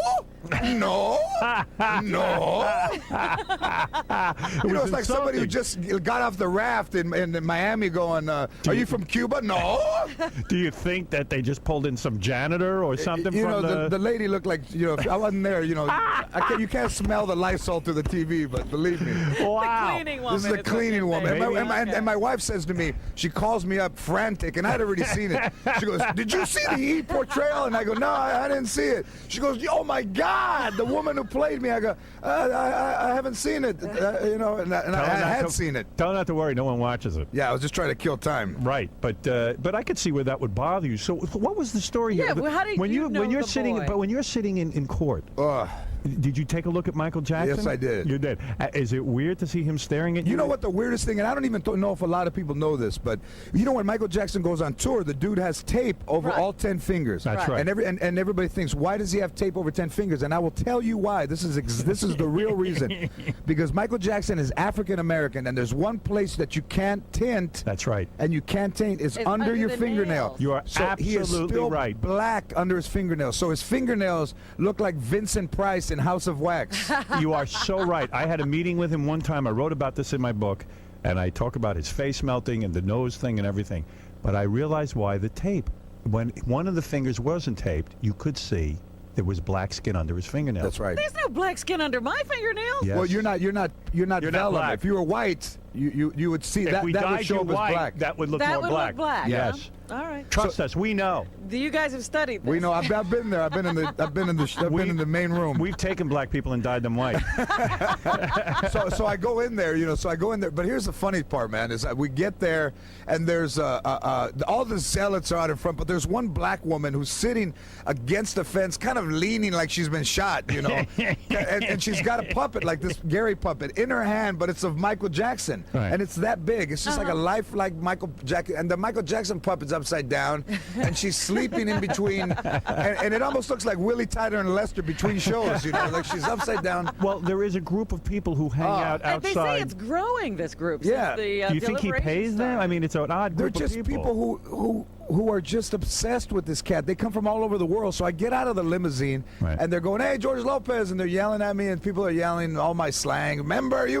It's like somebody who just got off the raft in Miami going, are you from Cuba? No. Do you think that they just pulled in some janitor or something from the lady looked like, if I wasn't there, you can't smell the Lysol through the TV, but believe me. Wow. The cleaning woman. This is the cleaning woman. And my wife says to me, she calls me up frantic, and I'd already seen it. She goes, did you see the E! portrayal? And I go, no, I didn't see it. She goes, oh my God, the woman who played me. I go, I haven't seen it, and I had seen it. Tell her not to worry, no one watches it. Yeah, I was just trying to kill time. Right, but I could see where that would bother you. So what was the story here? Yeah, well, how did when you know you're the sitting, boy? but when you're sitting in court, did you take a look at Michael Jackson? Yes, I did. You did. Is it weird to see him staring at you? You know what the weirdest thing, and I don't even know if a lot of people know this, but when Michael Jackson goes on tour, the dude has tape over all 10 fingers. That's right. And everybody thinks, why does he have tape over 10 fingers? And I will tell you why. This is the real reason. Because Michael Jackson is African American, and there's one place that you can't tint. That's right. And you can't taint is It's under your the fingernail. nails. You are So he is absolutely still right. black under his fingernails. So his fingernails look like Vincent Price in House of Wax. You are so right. I had a meeting with him one time. I wrote about this in my book, and I talk about his face melting and the nose thing and everything. But I realized why the tape. When one of the fingers wasn't taped, you could see there was black skin under his fingernails. That's right. There's no black skin under my fingernails. Yes. Well, you're not vellum. black. If you were white, you would see If that we would dyed show you up as white, black. that would look That more would black. look black. Yes. All right. Trust us, we know. You guys have studied this. We know. I've been there. I've been in the main room. We've taken black people and dyed them white. So I go in there, But here's the funny part, man, is that we get there, and there's all the zealots are out in front, but there's one black woman who's sitting against the fence, kind of leaning like she's been shot, and she's got a puppet, like this Gary puppet, in her hand, but it's of Michael Jackson, Right. and it's that big. It's just like a lifelike Michael Jackson, and the Michael Jackson puppet's upside down, and she's sleeping in between, and it almost looks like Willie Tyler and Lester between shows, like she's upside down. Well, there is a group of people who hang out And they say outside. it's growing, this group. Yeah. Since the, Do you think he deliberation pays them? started. I mean, it's an odd They're group of just people who are just obsessed with this cat. They come from all over the world. So I get out of the limousine, Right. and they're going, "Hey, George Lopez," and they're yelling at me, and people are yelling all my slang. You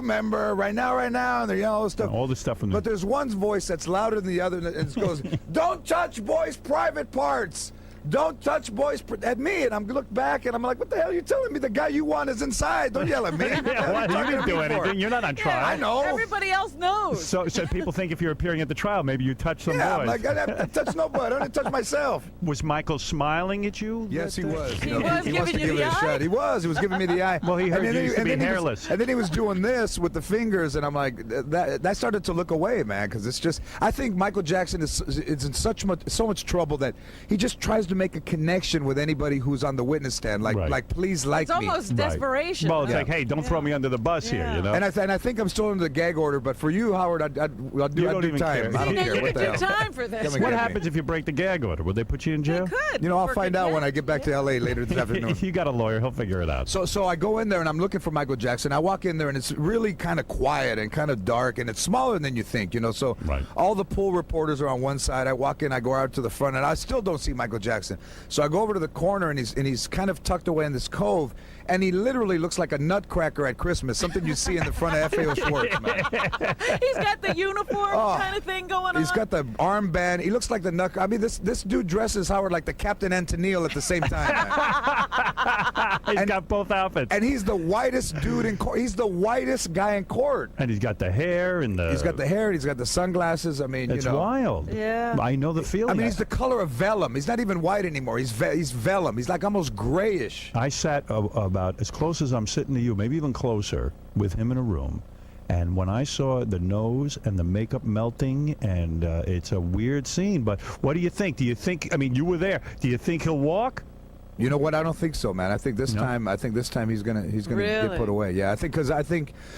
member, right now, and they're yelling all this stuff. All the stuff from the... But there's one voice that's louder than the other, and it goes, "Don't touch boys' private parts. don't touch boys at me. And I'm look back and I'm like, what the hell are you telling me? The guy you want is inside. Don't yell at me. You didn't do anything. You're not on trial. I know. Everybody else knows. So people think if you're appearing at the trial, maybe you touch some boys. I'm like, I touched nobody. I didn't touch myself. Was Michael smiling at you? Yes, he was. He You know, was he wants to giving you give the it a eye? shot. He was giving me the eye. Well, he heard you used to be hairless. And then he was doing this with the fingers, and I'm like, that started to look away, man, because it's just. I think Michael Jackson is in so much trouble that he just tries to make a connection with anybody who's on the witness stand, like please like It's me. almost desperation. Well, it's huh? like, hey, don't throw me under the bus here, you know. And I think I'm still under the gag order, but for you, Howard, I'll do even time. care. I don't You care. didn't What the do hell? time for this. What happens if you break the gag order? Would they put you in jail? Could. You know, I'll For find out when I get back to L.A. later this afternoon. You got a lawyer. He'll figure it out. So I go in there and I'm looking for Michael Jackson. I walk in there and it's really kind of quiet and kind of dark and it's smaller than you think, you know. So all the pool reporters are on one side. I walk in, I go out to the front, and I still don't see Michael Jackson. So I go over to the corner and he's kind of tucked away in this cove, and he literally looks like a nutcracker at Christmas, something you see in the front of FAO Schwartz, man. He's got the uniform kind of thing going on. He's got the armband. He looks like the nut. I mean, this dude dresses Howard like the Captain Antonil at the same time. Man. He's got both outfits. And he's the whitest dude in court. He's the whitest guy in court. And he's got the hair and the. He's got the hair. And he's got the sunglasses. I mean, it's you know, wild. Yeah. I know the feeling. I mean, he's the color of vellum. He's not even white anymore. He's vellum. He's like almost grayish. I sat about as close as I'm sitting to you, maybe even closer, with him in a room. And when I saw the nose and the makeup melting, and it's a weird scene. But what do you think? Do you think? I mean, you were there. Do you think he'll walk? You know what? I don't think so, man. I think this time he's gonna Really? get put away. Yeah, I think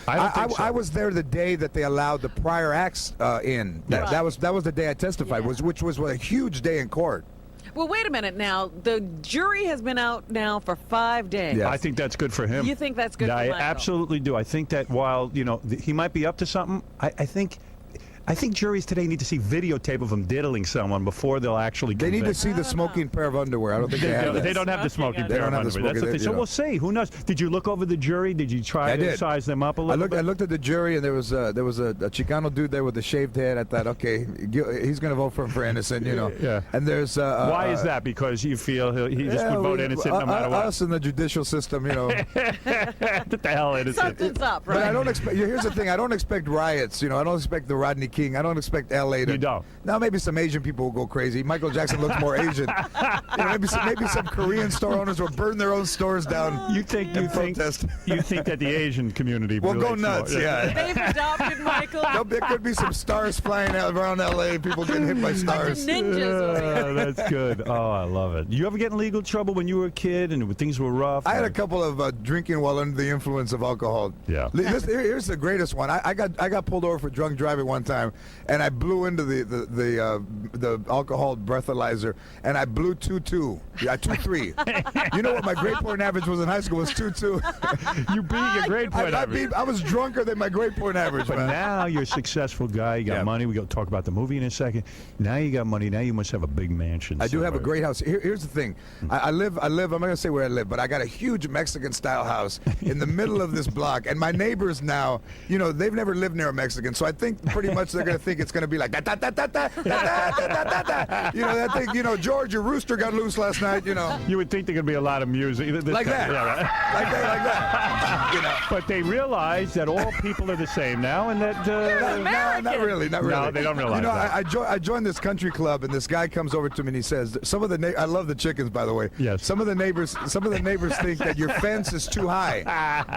I was there the day that they allowed the prior acts in. That was the day I testified, which was a huge day in court. Well, wait a minute now. The jury has been out now for 5 days. Yes. I think that's good for him. You think that's good for I Michael? absolutely do. I think that while, you know, he might be up to something, I think juries today need to see videotape of him diddling someone before they'll actually They convict. need to see the smoking pair of underwear. I don't think they have that. They don't have the smoking They pair don't of have the underwear. That's the smoking, thing. So you know. we'll see. Who knows? Did you look over the jury? Did you try to size them up a little bit? I looked at the jury, and there was a Chicano dude there with a shaved head. I thought, okay, he's going to vote for innocent, you know. Yeah. And there's why is that? Because you feel he just would vote innocent no matter what. Us in the judicial system, you know. What the hell, innocent? Something's up, right? But I don't expect. Here's the thing: I don't expect riots. You know, I don't expect the Rodney King. I don't expect L.A. to. You don't. Now maybe some Asian people will go crazy. Michael Jackson looks more Asian. You know, maybe some Korean store owners will burn their own stores down. You think that the Asian community will go relates nuts? more. Yeah. They've adopted Michael. There could be some stars flying out around L.A. People getting hit by stars. Ninjas over here. That's good. Oh, I love it. You ever get in legal trouble when you were a kid and things were rough? I had a couple of drinking while under the influence of alcohol. Yeah. Here's the greatest one. I got pulled over for drunk driving one time, and I blew into the alcohol breathalyzer, and I blew 2.2. Yeah, 2.3. You know what my grade point average was in high school was 2.2. You beat your grade point average. I was drunker than my grade point average. But man. now you're a successful guy. You got money. We got to talk about the movie in a second. Now you got money. Now you must have a big mansion. I do have a great house. Here's the thing. I live. I'm not gonna say where I live, but I got a huge Mexican-style house in the middle of this block. And my neighbors now, you know, they've never lived near a Mexican, so I think pretty much they're gonna think it's gonna be like da da da da da da da da da da. You know that thing. You know, George, your rooster got loose last night. You know. You would think there could be a lot of music Like that. Yeah, right? Like that. You know. But they realize that all people are the same now, and that no, not really. No, they don't realize You know, that. I joined this country club, and this guy comes over to me and he says, "Some of the I love the chickens, by the way. Yes. Some of the neighbors think that your fence is too high."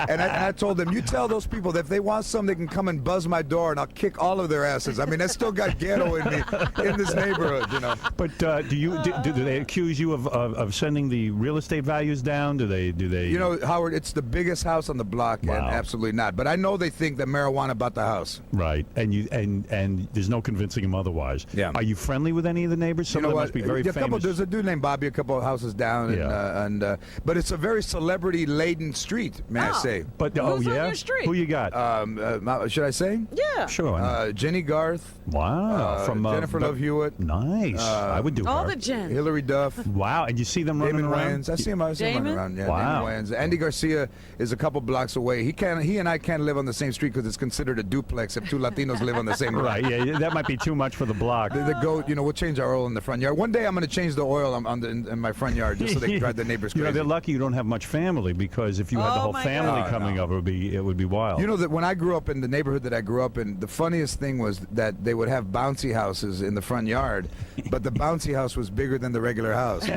And I told them, "You tell those people that if they want some, they can come and buzz my door, and I'll kick all of their asses." I mean, I still got ghetto in me in this neighborhood, you know. But do they accuse you of sending the real estate values down? Do they? You know, Howard, it's the biggest house on the block, and absolutely not. But I know they think that marijuana bought the house. Right, and there's no convincing them otherwise. Yeah. Are you friendly with any of the neighbors? Some of them must be very famous. There's a dude named Bobby, a couple of houses down, but it's a very celebrity-laden street, may I say. But Who's on your street? Who you got? Should I say? Yeah. Sure. Jenny Jenny Garth. Wow. From Jennifer Love Hewitt. Nice. I would do All her. the Jen. Hillary Duff. Wow. And you see them running Damon around? Wayans. I see him running around. Yeah, wow. Damon Wayans. Andy Garcia is a couple blocks away. He and I can't live on the same street because it's considered a duplex if two Latinos live on the same block. Right. Yeah. That might be too much for the block. The goat, we'll change our oil in the front yard. One day I'm going to change the oil in my front yard just so they can drive the neighbors crazy. They're lucky you don't have much family, because if you had the whole family coming up, it would be wild. You know that when I grew up in the neighborhood that I grew up in, the funniest thing was that they would have bouncy houses in the front yard, but the bouncy house was bigger than the regular house.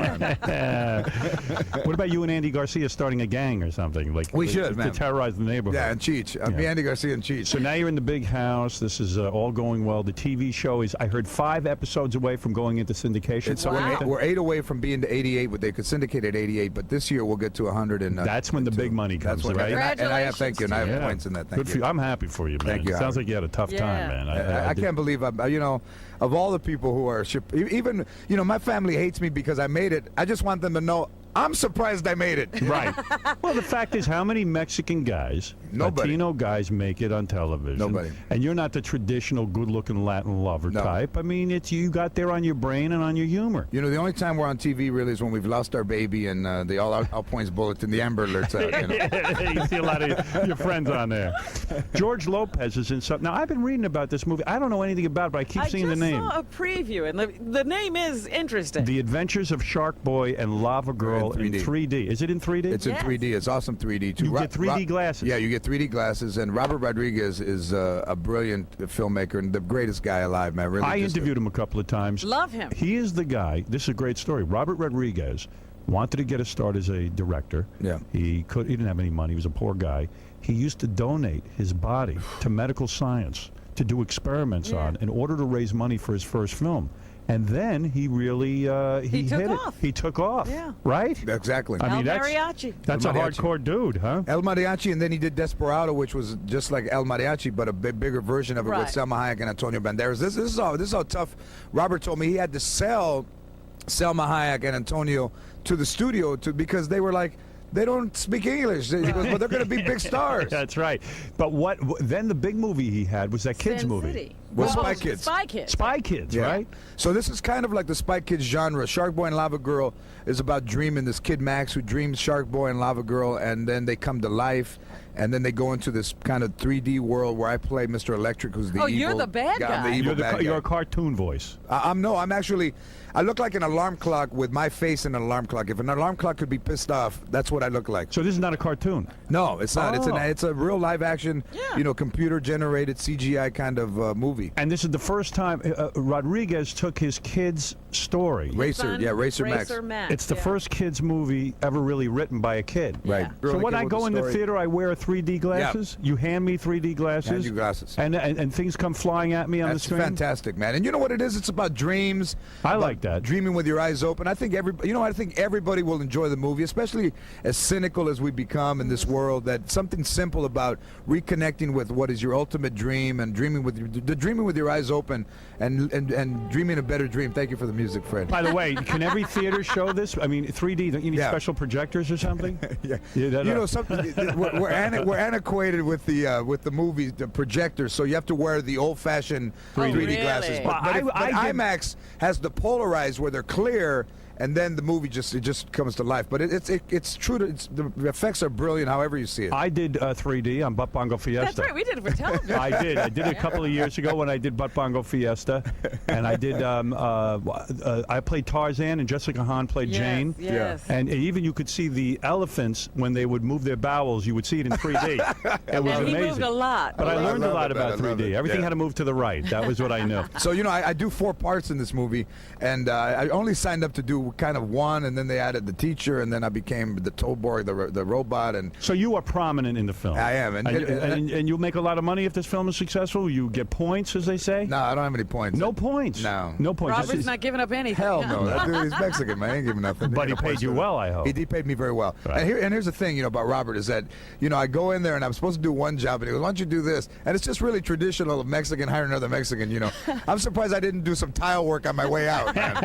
What about you and Andy Garcia starting a gang or something? We should, to man. terrorize the neighborhood. Yeah, and Cheech. Me, Andy Garcia, and Cheech. So now you're in the big house. This is all going well. The TV show is, I heard, 5 episodes away from going into syndication. We're 8 away from being to 88, but they could syndicate at 88. But this year we'll get to 100. And that's when the big money comes, right? And I have, thank you, and I have points in that. Thank you. I'm happy for you, man. Thank you. Sounds like you had a tough time, man. I can't believe of all the people who are even my family hates me because I made it. I just want them to know I'm surprised I made it. Right. Well, the fact is, how many Mexican guys, Latino guys, make it on television? Nobody. And you're not the traditional good-looking Latin lover type. I mean, it's you got there on your brain and on your humor. The only time we're on TV really is when we've lost our baby and the All Points Bulletin, the Amber Alerts out. You see a lot of your friends on there. George Lopez is in something. Now, I've been reading about this movie. I don't know anything about it, but I keep seeing the name. I saw a preview, and the name is interesting. The Adventures of Shark Boy and Lava Girl in 3D. Is it in 3D? It's in 3D. It's awesome 3D too. You get 3D glasses. Yeah, you get 3D glasses. And Robert Rodriguez is a brilliant filmmaker and the greatest guy alive, man. Really, I interviewed him a couple of times. Love him. He is the guy. This is a great story. Robert Rodriguez wanted to get a start as a director. Yeah. He didn't have any money. He was a poor guy. He used to donate his body to medical science to do experiments on in order to raise money for his first film. And then he really he took hit off. it. He took off. Yeah. Right? Exactly. I mean, El Mariachi. That's a hardcore dude, huh? El Mariachi, and then he did Desperado, which was just like El Mariachi, but a bigger version of it with Selma Hayek and Antonio Banderas. This is how tough. Robert told me he had to sell Selma Hayek and Antonio to the studio because they were like, they don't speak English. He goes, but they're going to be big stars. That's right. But then the big movie he had was that kids Sin movie. City. Well, Spy Kids. Spy Kids. Spy Kids, right? So this is kind of like the Spy Kids genre. Shark Boy and Lava Girl is about dreaming. This kid Max who dreams Shark Boy and Lava Girl, and then they come to life, and then they go into this kind of 3D world where I play Mr. Electric, who's the evil. You're the bad guy. I'm the evil bad guy. You're a cartoon voice. I'm actually. I look like an alarm clock with my face in an alarm clock. If an alarm clock could be pissed off, that's what I look like. So this is not a cartoon? No, it's not. It's a real live action, computer generated CGI kind of movie. And this is the first time Rodriguez took his kid's story. Racer Max. It's the first kids movie ever really written by a kid. Right. So when I go in the theater, I wear 3D glasses. You hand me 3D glasses. Hand you glasses. And things come flying at me on the screen. That's fantastic, man. And you know what it is? It's about dreams. I like that. Dreaming with your eyes open. I think everybody will enjoy the movie, especially as cynical as we become in this world. That something simple about reconnecting with what is your ultimate dream and dreaming with your eyes open and dreaming a better dream. Thank you for the music, Fred. By the way, can every theater show this? I mean, 3D. Don't you need special projectors or something? We're antiquated with the movie, the projectors, so you have to wear the old-fashioned 3D glasses. But IMAX has the polarized where they're clear, and then the movie just comes to life. But it's true. The effects are brilliant. However you see it. I did 3D on Butt Bongo Fiesta. That's right. We did it for television. I did it a couple of years ago when I did Butt Bongo Fiesta, and I did. I played Tarzan, and Jessica Hahn played Jane. Yes. And even you could see the elephants when they would move their bowels. You would see it in 3D. It was amazing. He moved a lot. But I learned a lot about 3D. Everything had to move to the right. That was what I knew. So I do 4 parts in this movie, and I only signed up to do kind of 1, and then they added the teacher, and then I became the Toadboy, the robot. And so you are prominent in the film. I am, and you'll make a lot of money if this film is successful. You get points, as they say. No, I don't have any points. No points. No points. Robert's not giving up anything. Hell no. That dude, he's Mexican, man. He ain't giving nothing. But he paid you well, I hope. He paid me very well. Right. And here's the thing, about Robert is that, I go in there and I'm supposed to do one job, and he goes, "Why don't you do this?" And it's just really traditional of Mexican hiring another Mexican. I'm surprised I didn't do some tile work on my way out. Man.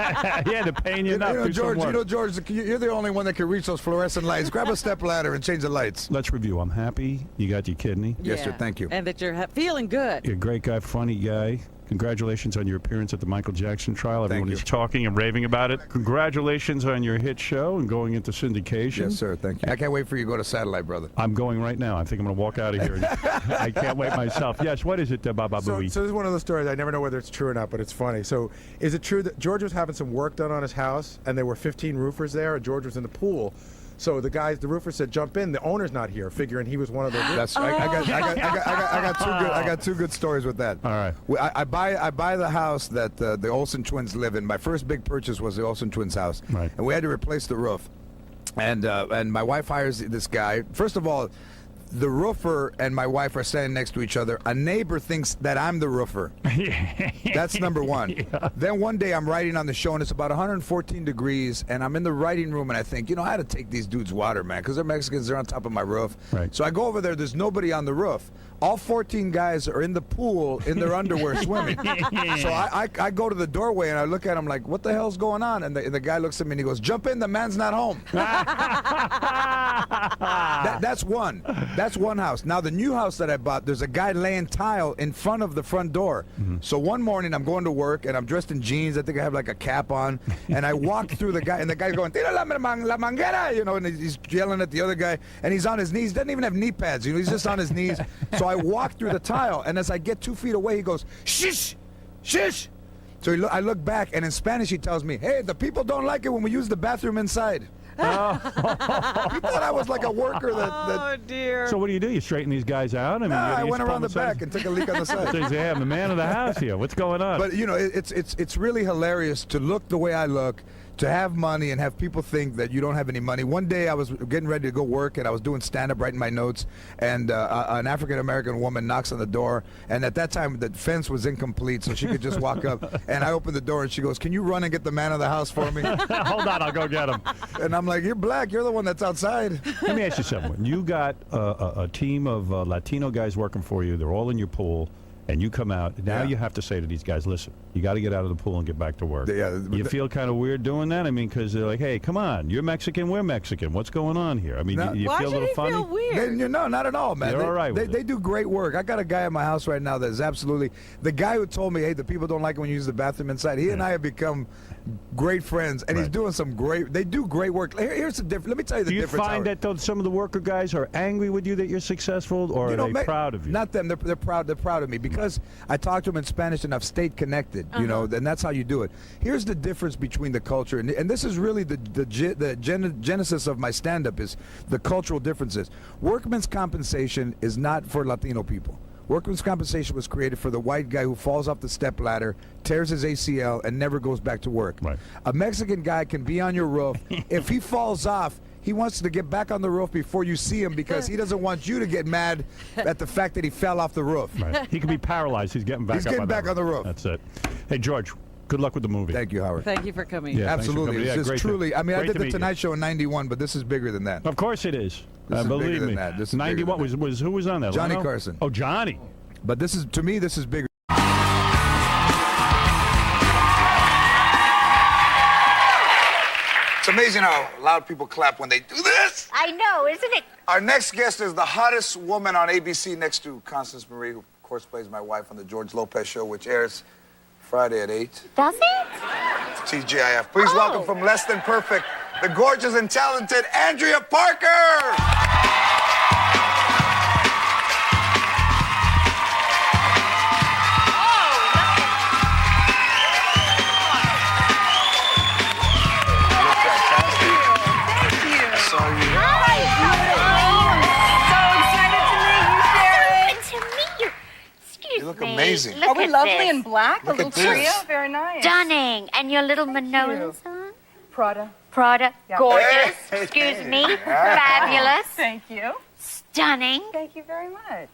Yeah, they're paying you enough. George, you're the only one that can reach those fluorescent lights. Grab a step ladder and change the lights. Let's review. I'm happy you got your kidney. Yes, sir. Thank you. And that you're feeling good. You're a great guy, funny guy. Congratulations on your appearance at the Michael Jackson trial. Everyone is talking and raving about it. Congratulations on your hit show and going into syndication. Yes, sir. Thank you. I can't wait for you to go to satellite, brother. I'm going right now. I think I'm going to walk out of here. I can't wait myself. Yes, what is it, Baba Booey? So this is one of those stories. I never know whether it's true or not, but it's funny. So is it true that George was having some work done on his house, and there were 15 roofers there, and George was in the pool? So the roofer said, "Jump in." The owner's not here, figuring he was one of the. That's right. I got two good stories with that. All right. I buy the house that the Olsen twins live in. My first big purchase was the Olsen twins' house, right? And we had to replace the roof. And my wife hires this guy. First of all, the roofer and my wife are standing next to each other. A neighbor thinks that I'm the roofer. That's number one. Yeah. Then one day I'm writing on the show, and it's about 114 degrees, and I'm in the writing room, and I think, I had to take these dudes water, man, because they're Mexicans. They're on top of my roof. Right. So I go over there. There's nobody on the roof. All 14 guys are in the pool in their underwear swimming. So I go to the doorway, and I look at him like, what the hell's going on? And the guy looks at me, and he goes, "Jump in. The man's not home." That's one. That's one house. Now, the new house that I bought, there's a guy laying tile in front of the front door. Mm-hmm. So one morning, I'm going to work, and I'm dressed in jeans. I think I have like a cap on. And I walk through the guy, and the guy's going, "Tira la manguera," and he's yelling at the other guy. And he's on his knees. Doesn't even have knee pads. He's just on his knees. So I walk through the tile, and as I get 2 feet away, he goes, "Shish, shish." So I look back, and in Spanish, he tells me, "Hey, the people don't like it when we use the bathroom inside." He thought I was like a worker Oh, dear. So what do? You straighten these guys out? I went around the back and took a leak on the side. So hey, I'm the man of the house here. What's going on? But, it's really hilarious to look the way I look, to have money and have people think that you don't have any money. One day I was getting ready to go work, and I was doing stand-up, writing my notes, and an African-American woman knocks on the door, and at that time the fence was incomplete, so she could just walk up, and I opened the door, and she goes, "Can you run and get the man of the house for me?" Hold on, I'll go get him. And I'm like, "You're black, you're the one that's outside." Let me ask you something. You got a team of Latino guys working for you. They're all in your pool. And you come out, now you have to say to these guys, "Listen, you got to get out of the pool and get back to work." You feel kind of weird doing that? I mean, because they're like, "Hey, come on, you're Mexican, we're Mexican. What's going on here?" I mean, you feel a little funny? Feel weird? No, not at all, man. They're all right with they do great work. I got a guy at my house right now that is absolutely, the guy who told me, "Hey, the people don't like it when you use the bathroom inside." He and I have become great friends, and he's doing they do great work. Here's the difference. Let me tell you the difference. Do you find that some of the worker guys are angry with you that you're successful, or are they proud of you? Not them. They're proud of me because I talk to them in Spanish and I've stayed connected, and that's how you do it. Here's the difference between the culture, and this is really the genesis of my stand-up, is the cultural differences. Workman's compensation is not for Latino people. Workman's compensation was created for the white guy who falls off the step ladder, tears his ACL, and never goes back to work. Right. A Mexican guy can be on your roof. If he falls off, he wants to get back on the roof before you see him because he doesn't want you to get mad at the fact that he fell off the roof. Right. He could be paralyzed. He's getting back He's getting back on the roof. That's it. Hey, George, good luck with the movie. Thank you, Howard. Thank you for coming. Yeah, absolutely. It's just truly. I mean, I did the Tonight Show in '91, but this is bigger than that. Of course it is. Believe Believe me. than that. This is 91 was who was on that? Johnny Leno? Carson. Oh, Johnny. But this is, to me, this is bigger. It's amazing how loud people clap when they do this. I know, isn't it? Our next guest is the hottest woman on ABC next to Constance Marie, who, of course, plays my wife on the George Lopez Show, which airs Friday at 8. Does it? TGIF. Please welcome from Less Than Perfect, the gorgeous and talented Andrea Parker. You look amazing. Are we lovely in black? Look a little at this. trio? Very nice. Stunning. And your little Manolas on? Prada. Prada. Yeah. Gorgeous. Hey. Excuse me. Fabulous. Thank you. Stunning. Thank you very much.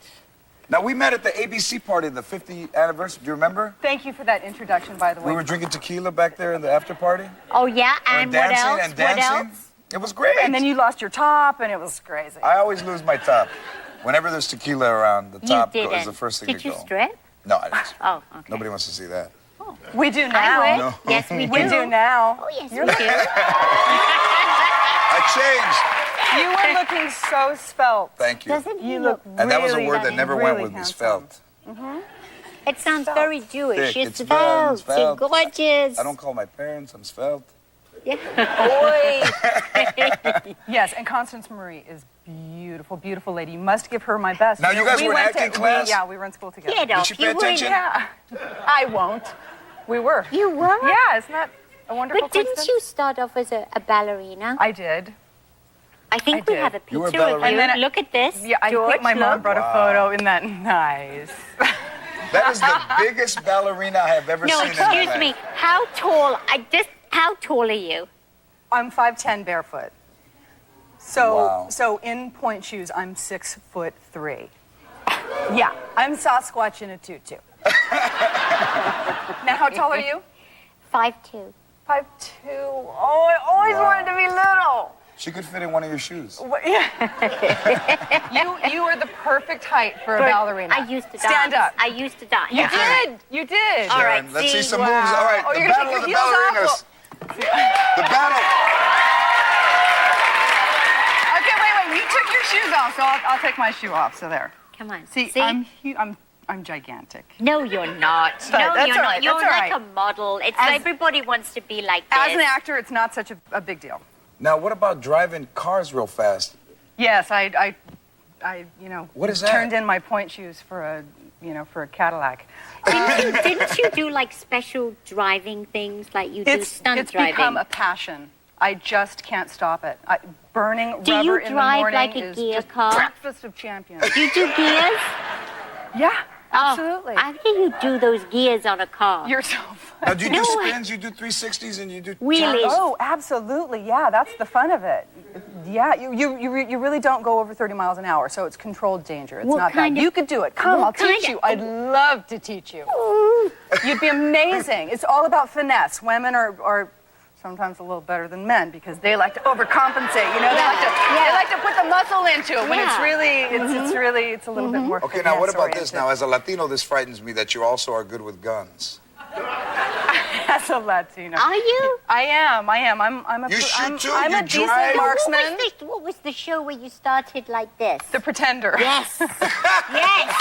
Now, we met at the ABC party, the 50th anniversary. Do you remember? Thank you for that introduction, by the way. We were drinking tequila back there in the after party. Oh, yeah? And what dancing else? and dancing. What else? It was great. And then you lost your top, and it was crazy. I always lose my top. Whenever there's tequila around, the top You didn't. is the first thing Did to you go. strip? No, I didn't. Oh, okay. Nobody wants to see that. Oh, Oh. We do now. I would. No. Yes, we do. We do now. Oh, yes, You're we do. I changed. You were looking so svelte. Thank you. Doesn't he You look look And that was a really, word that never went with me, handsome. svelte. It sounds very Jewish. Thick, You're it's svelte, svelte. You're svelte. gorgeous. I don't call my parents, I'm svelte. Yes, and Constance Marie is beautiful, beautiful lady. You must give her my best. Now, you guys were in went acting class? Yeah, we were in school together. Get Did off. she pay You would. attention? Yeah. I won't. We were. You were? Yeah, isn't that a wonderful But didn't coincidence? you start off as a ballerina? I did. I think I we did. have a You were a picture of ballerina? you. And then Look at this. Yeah, I George, think my mom look. brought a photo. Isn't that nice? That is the biggest ballerina I have ever No, seen in my excuse me. life. How tall are you? I'm 5'10" barefoot. So, Wow. so in point shoes, I'm 6'3". Yeah, I'm Sasquatch in a tutu. Now, how tall are you? 5'2". 5'2". Oh, I always wanted to be little. She could fit in one of your shoes. Yeah. you are the perfect height for a ballerina. I used to dance. Stand up. I used to dance. You did. You did. All right, Sharon, let's see some wow. moves. All right, Oh, the you're gonna battle of take the your heels off? ballerinas. The battle. Okay, wait. You took your shoes off, so I'll take my shoe off. So there. Come on. See, I'm gigantic. No, you're not. But No, that's you're all not. right, You're that's all like right. a model. It's As- everybody wants to be like this. As an actor, it's not such a big deal. Now, what about driving cars real fast? Yes, I What is that? turned in my point shoes for a Cadillac. Didn't you do like special driving things, like you do stunt It's driving? become a passion. I just can't stop it. Burning Do rubber you in the drive morning like a is gear just car? breakfast of champions. Do you do gears? Yeah, absolutely. Oh, I think you do those gears on a car. You're so Now, do you do No, spins? You do 360s and you do Wheelies. turns? Oh, absolutely. Yeah, that's the fun of it. Yeah, you really don't go over 30 miles an hour, so it's controlled danger. It's What not kind bad. of- You could do it. Come, what I'll kind teach of- you. I'd love to teach you. You'd be amazing. It's all about finesse. Women are sometimes a little better than men because they like to overcompensate. You know, they like to put the muscle into it when it's really it's a little bit more. Okay, now what about this? finesse-oriented. Now, as a Latino, this frightens me that you also are good with guns. As a Latino. Are you? I am. I'm a You shoot too? I'm You a decent drive? marksman. What was the show where you started like this? The Pretender. Yes. Yes.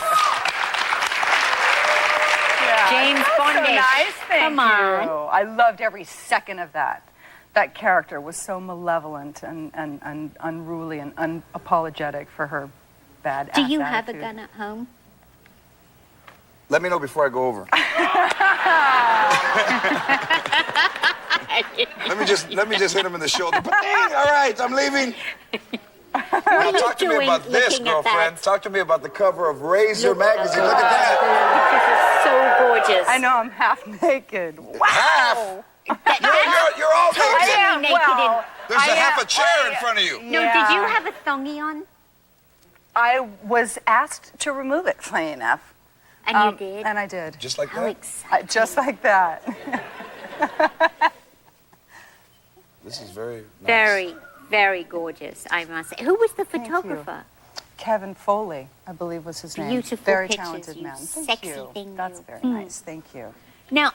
Yeah, James that's Bondish. So nice. Thank Come on. you. I loved every second of that. That character was so malevolent and unruly and unapologetic for her bad Do ass you have a attitude. gun at home? Let me know before I go over. let me just hit him in the shoulder. Ba-ding! All right, I'm leaving. What Now are you talk to me doing about this, looking at girlfriend. that? Talk to me about the cover of Razor magazine. Look at that. This is so gorgeous. I know I'm half naked. Wow. Half? You're all Totally naked. am. naked Well, There's I a half am- a chair in front of you. No, Yeah. did you have a thongy on? I was asked to remove it, funny enough. And you did? And I did. Just like How that? exciting. Just like that. This is very nice. Very, very gorgeous, I must say. Who was the photographer? Kevin Foley, I believe was his name. Beautiful Very pictures, talented you man. Thank sexy you. thing, That's you. very Hmm. nice. Thank you. Now,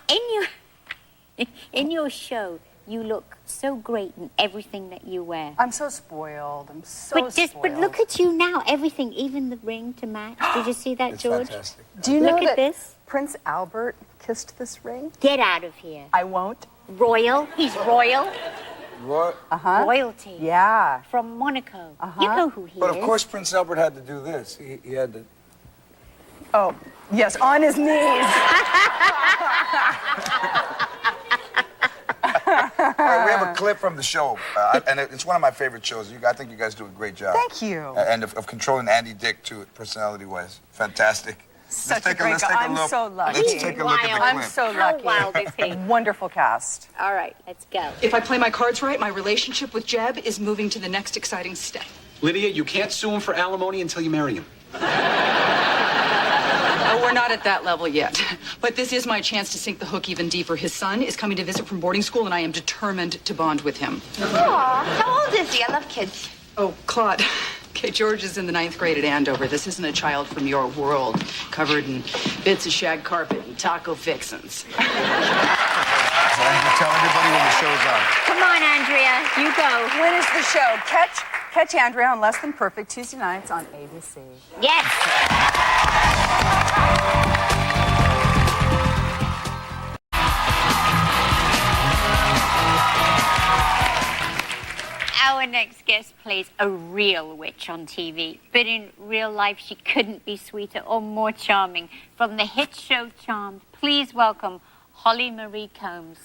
in your show, you look so great in everything that you wear. I'm so spoiled. I'm so spoiled. But look at you now. Everything, even the ring to match. Did you see that, It's George? fantastic. Do you know Look that at this. Prince Albert kissed this ring? Get out of here. I won't. Royal. He's royal. What? Uh-huh. Royalty. Yeah. From Monaco. Uh-huh. You know who he But is. of course, Prince Albert had to do this. He had to. Oh, yes, on his knees. All right, we have a clip from the show, and it's one of my favorite shows. I think you guys do a great job. Thank you. And of controlling Andy Dick, too, personality-wise. Fantastic. Such let's take a great let's guy. take a I'm look. so lucky. Let's take a look at the clip. I'm so How lucky. wild is he? Wonderful cast. All right, let's go. If I play my cards right, my relationship with Jeb is moving to the next exciting step. Lydia, you can't sue him for alimony until you marry him. Oh, we're not at that level yet. But this is my chance to sink the hook even deeper. His son is coming to visit from boarding school, and I am determined to bond with him. Aw, how old is he? I love kids. Oh, Claude. Okay, George is in the 9th grade at Andover. This isn't a child from your world, covered in bits of shag carpet and taco fixins. Tell everybody when the show's on. Come on, Andrea, you go. When is the show? Catch Andrea on Less Than Perfect Tuesday nights on ABC. Yes. Our next guest plays a real witch on TV, but in real life she couldn't be sweeter or more charming. From the hit show Charmed, please welcome Holly Marie Combs.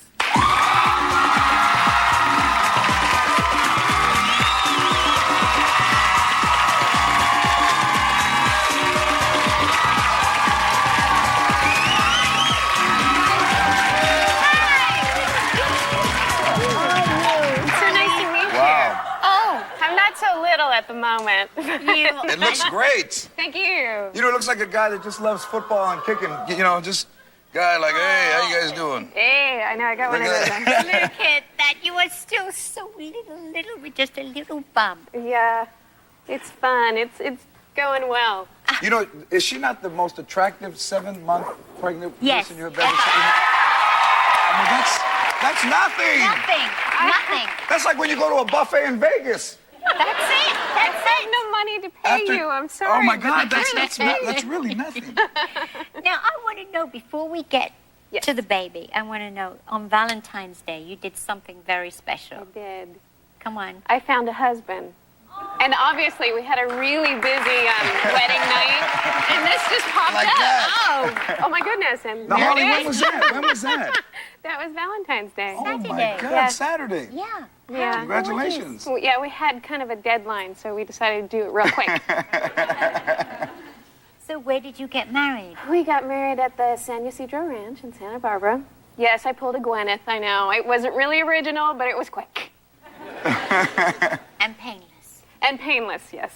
So little at the moment. It looks great. Thank you. You know, it looks like a guy that just loves football and kicking. You know, just guy like, hey, how you guys doing? Hey, I know, I got one of those. Look at that. You are still so little with just a little bump. Yeah, it's fun. It's going well. You know, is she not the most attractive 7-month pregnant person you have ever seen? I mean, that's nothing. Nothing. That's like when you go to a buffet in Vegas. That's it. I have no money to pay you. I'm sorry. Oh my God, that's really nothing. Now I want to know, before we get to the baby, I want to know, on Valentine's Day you did something very special. I did. Come on. I found a husband. And obviously we had a really busy wedding night, and this just popped like up. That. Oh my goodness! And now, there Holly, it when is. was that? When was that? That was Valentine's Day. Oh my God, Yeah. Saturday. Yeah. Yeah. Congratulations. Well, yeah, we had kind of a deadline, so we decided to do it real quick. So where did you get married? We got married at the San Ysidro Ranch in Santa Barbara. Yes, I pulled a Gwyneth, I know. It wasn't really original, but it was quick. And painless. And painless, yes.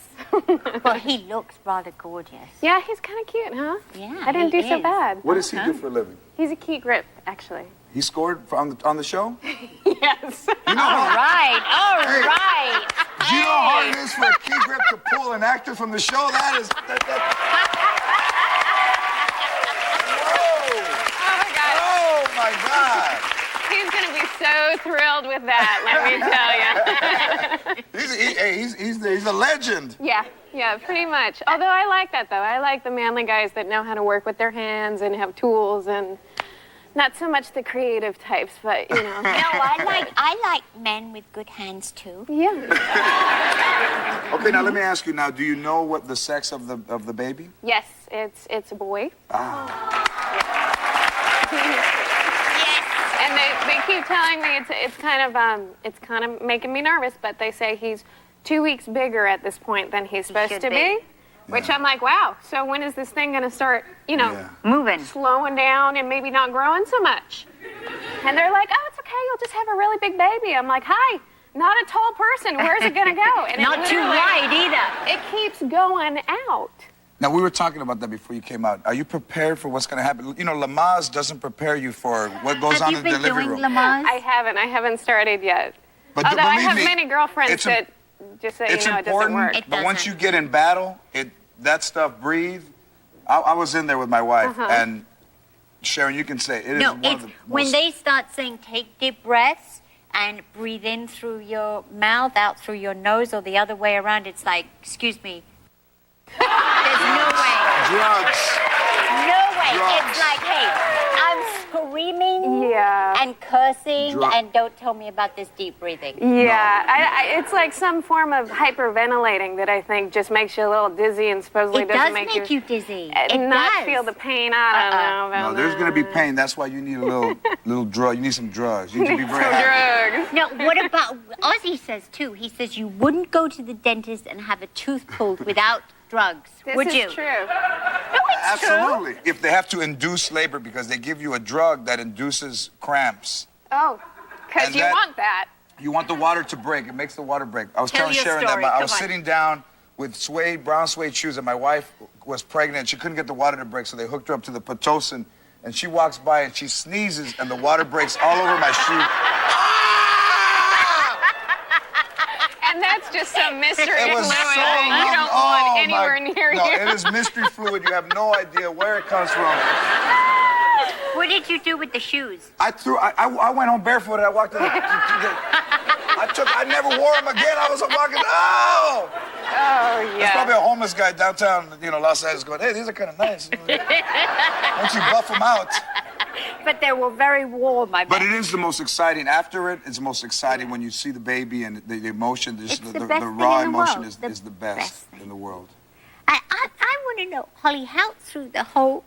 Well, he looks rather gorgeous. Yeah, he's kind of cute, huh? Yeah, I didn't do so bad. What does he do for a living? He's a key grip, actually. He scored on the show? Yes. You know All right. Do you know how hard it is for a key grip to pull an actor from the show? That is... Oh, my God. Oh, my God. He's going to be so thrilled with that, let me tell you. He's a legend. Yeah, pretty much. Although I like that, though. I like the manly guys that know how to work with their hands and have tools, and not so much the creative types, but, you know. No, I like men with good hands, too. Yeah. Okay, now let me ask you now, do you know what the sex of the baby? Yes, it's a boy. Ah. And they keep telling me it's kind of making me nervous, but they say he's 2 weeks bigger at this point than he's supposed to be. Which I'm like, wow, so when is this thing going to start, moving, slowing down and maybe not growing so much? And they're like, oh, it's okay, you'll just have a really big baby. I'm like, hi, not a tall person, where's it going to go? And not too wide either. It keeps going out. Now, we were talking about that before you came out. Are you prepared for what's going to happen? You know, Lamaze doesn't prepare you for what goes on in the delivery room. I haven't started yet. Although I have many girlfriends that just say, it doesn't work. But once you get in battle, that stuff breathe. I was in there with my wife, and Sharon, you can say it is one of the when they start saying take deep breaths and breathe in through your mouth, out through your nose, or the other way around, it's like, excuse me, there's no way. Drugs. No way. It's like, hey, I'm screaming and cursing, and don't tell me about this deep breathing. Yeah, it's like some form of hyperventilating that I think just makes you a little dizzy and supposedly doesn't make you dizzy. Not feel the pain. I don't know. No, there's going to be pain. That's why you need a little drug. You need some drugs. You need to be very drugs. Now, what about, Ozzy says too, he says you wouldn't go to the dentist and have a tooth pulled without drugs, would you? This is true. No, it's Absolutely. true. If they have to induce labor because they give you a drug that induces cramps. Oh, because you want that. You want the water to break. It makes the water break. I was telling Sharon that I was sitting down with brown suede shoes, and my wife was pregnant. She couldn't get the water to break, so they hooked her up to the Pitocin, and she walks by and she sneezes, and the water breaks all over my shoe. And that's just some some mystery It was fluid so that you don't long. want Oh, anywhere my- near no, you. it is mystery fluid. You have no idea where it comes from. What did you do with the shoes? I went home barefooted. I walked in. I never wore them again. I was walking. Oh! Oh, There's yeah. probably a homeless guy downtown, Los Angeles, going, "Hey, these are kind of nice. Why don't you buff them out?" But they were very warm, I bet. But it is the most exciting. After it, it's the most exciting when you see the baby and the emotion. It's The the best raw thing in the emotion world. is the best in the world. I want to know, Holly, how through the whole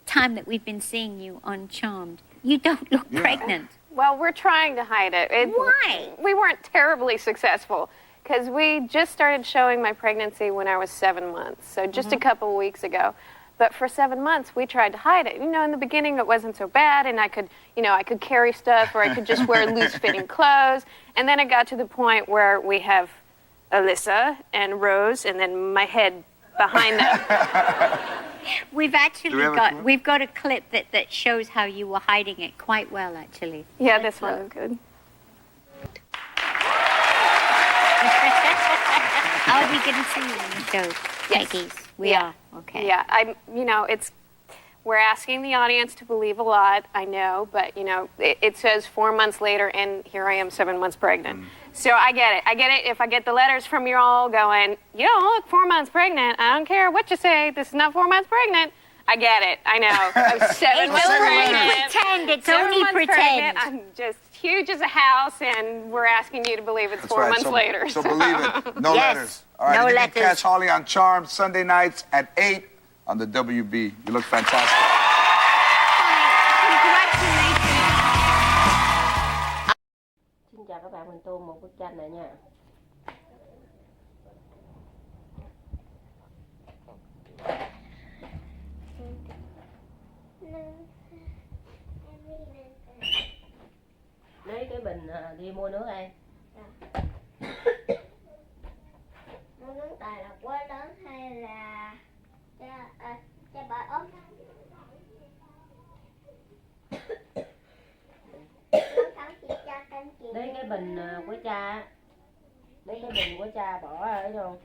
time that we've been seeing you on Charmed, you don't look pregnant. Well, we're trying to hide it. Why? We weren't terribly successful because we just started showing my pregnancy when I was 7 months, so just a couple of weeks ago. But for 7 months, we tried to hide it. In the beginning, it wasn't so bad, and I could carry stuff, or I could just wear loose-fitting clothes. And then it got to the point where we have Alyssa and Rose, and then my head behind them. We've got a clip that shows how you were hiding it quite well, actually. Yeah, this one is good. Are we going to see you on the show, Peggy? We are. Okay. Yeah, we're asking the audience to believe a lot, I know, but, it says 4 months later, and here I am 7 months pregnant. So I get it. If I get the letters from you all going, you don't look 4 months pregnant, I don't care what you say, this is not 4 months pregnant. I get it. I know. I'm 7 months pregnant. Pretend. It's 7 only months pretend. pregnant. I'm just huge as a house, and we're asking you to believe it's That's 4 right. months later. So believe it. No Yes. letters. All right. No You letters. can catch Holly on Charmed Sunday nights at 8 on the WB. You look fantastic. Xin chào các bạn, mình tô một bức tranh này nha. Lấy cái bình đi mua nước đây. Mua nước tài là quá lớn hay là cho bà ốm? Lấy cái bình của cha, lấy cái bình của cha bỏ ở vô.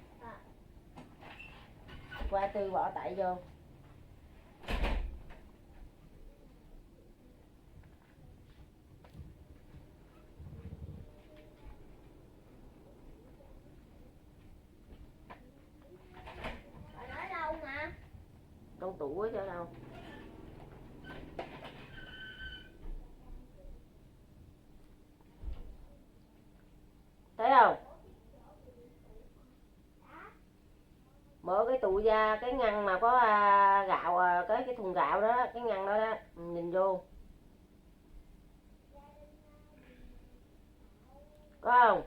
Qua Tư bỏ tẩy vô. Trong tủ ở chỗ đâu? Thấy không? Mở cái tủ ra, cái ngăn mà có gạo, cái thùng gạo đó, cái ngăn đó đó, nhìn vô. Có không?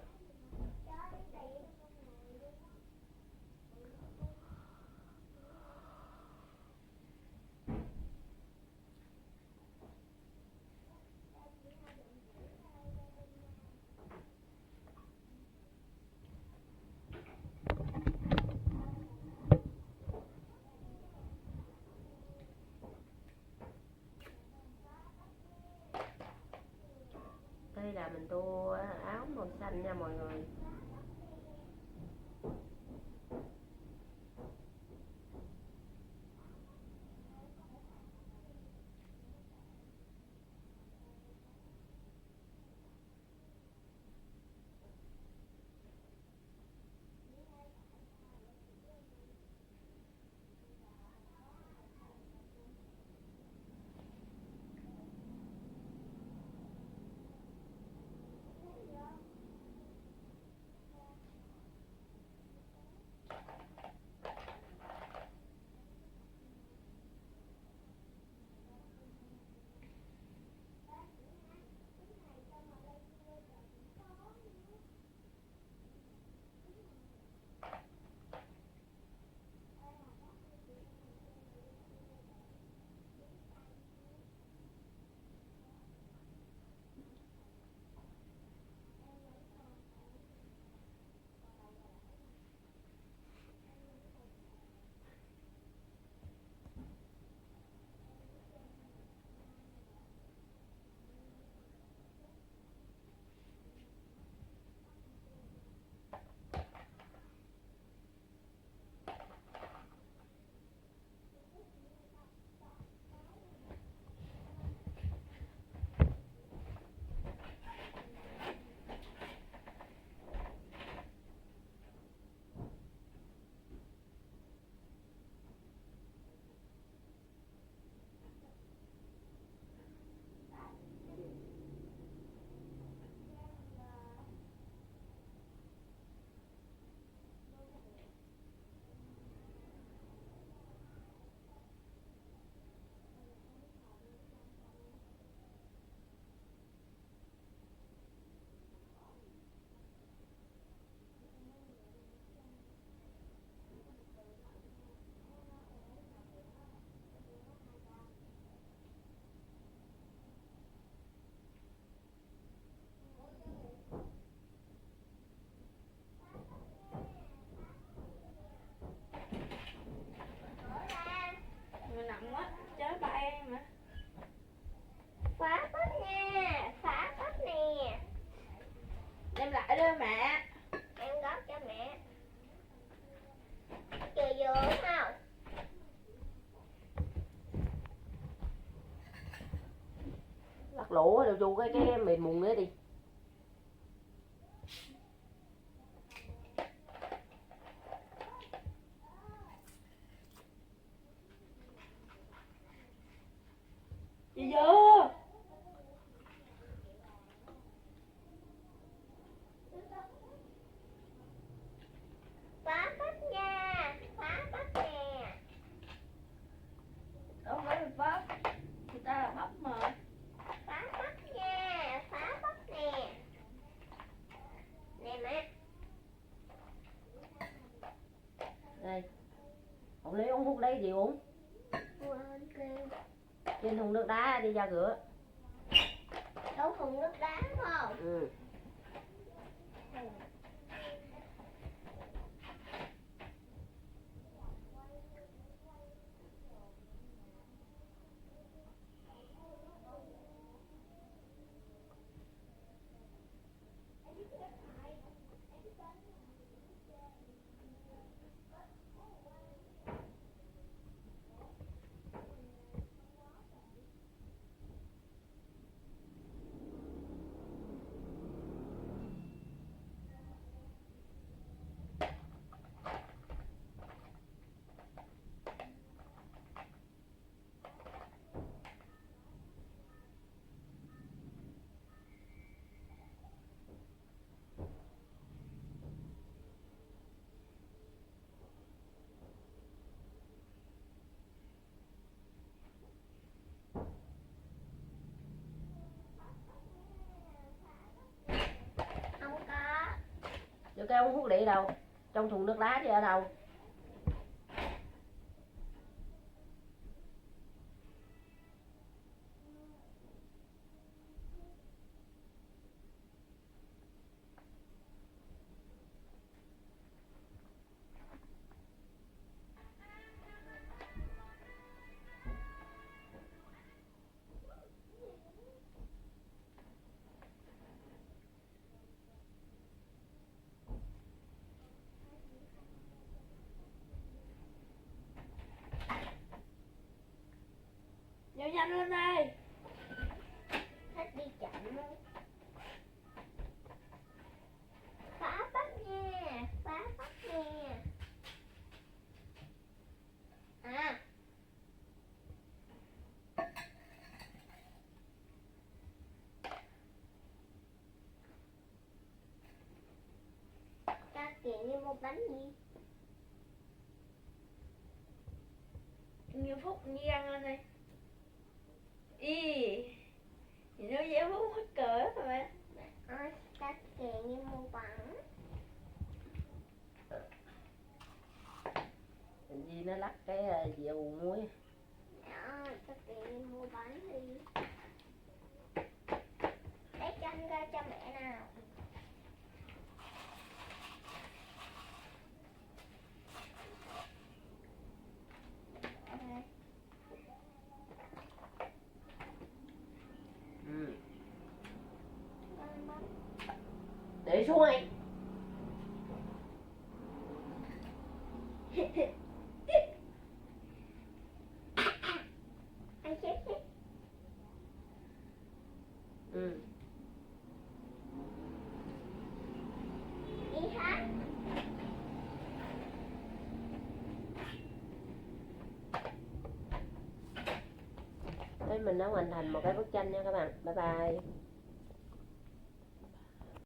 Đây là mình tô áo màu xanh nha mọi người. lỗ rồi chu cái mềm mùng nữa đi. Đi vô. Phá bắp nha, phá bắp nè. Đâu phải là phá, người ta là bắp mà. Phá bắp nha, phá bắp nè. Nè má. Đây. Ông lấy ống hút lấy gì uống? Quên kêu. Trên thùng nước đá đi ra rửa. Đâu thùng nước đá không? Ừ. Không có. Rồi cái ống hút điện đâu? Trong thùng nước đá chứ ở đâu? Vô nhanh lên đây. Thích đi chậm luôn. Phá bắp nha, phá bắp nè. À. Các kiện đi mua bánh gì? Nhiều phút đi ăn lên đây. Ý, thì nó dễ hút hết cỡ rồi bạn. Ôi, các kiện đi mua bánh. Gì nó lắc cái dầu muối. Đó, các kiện đi mua bánh đi. Lấy chanh ra cho mẹ nào. Ừ. Để xuống đi. Anh chết chết. Ừ. Đi hát. Thế mình đã hoàn thành một cái bức tranh nha các bạn. Bye bye.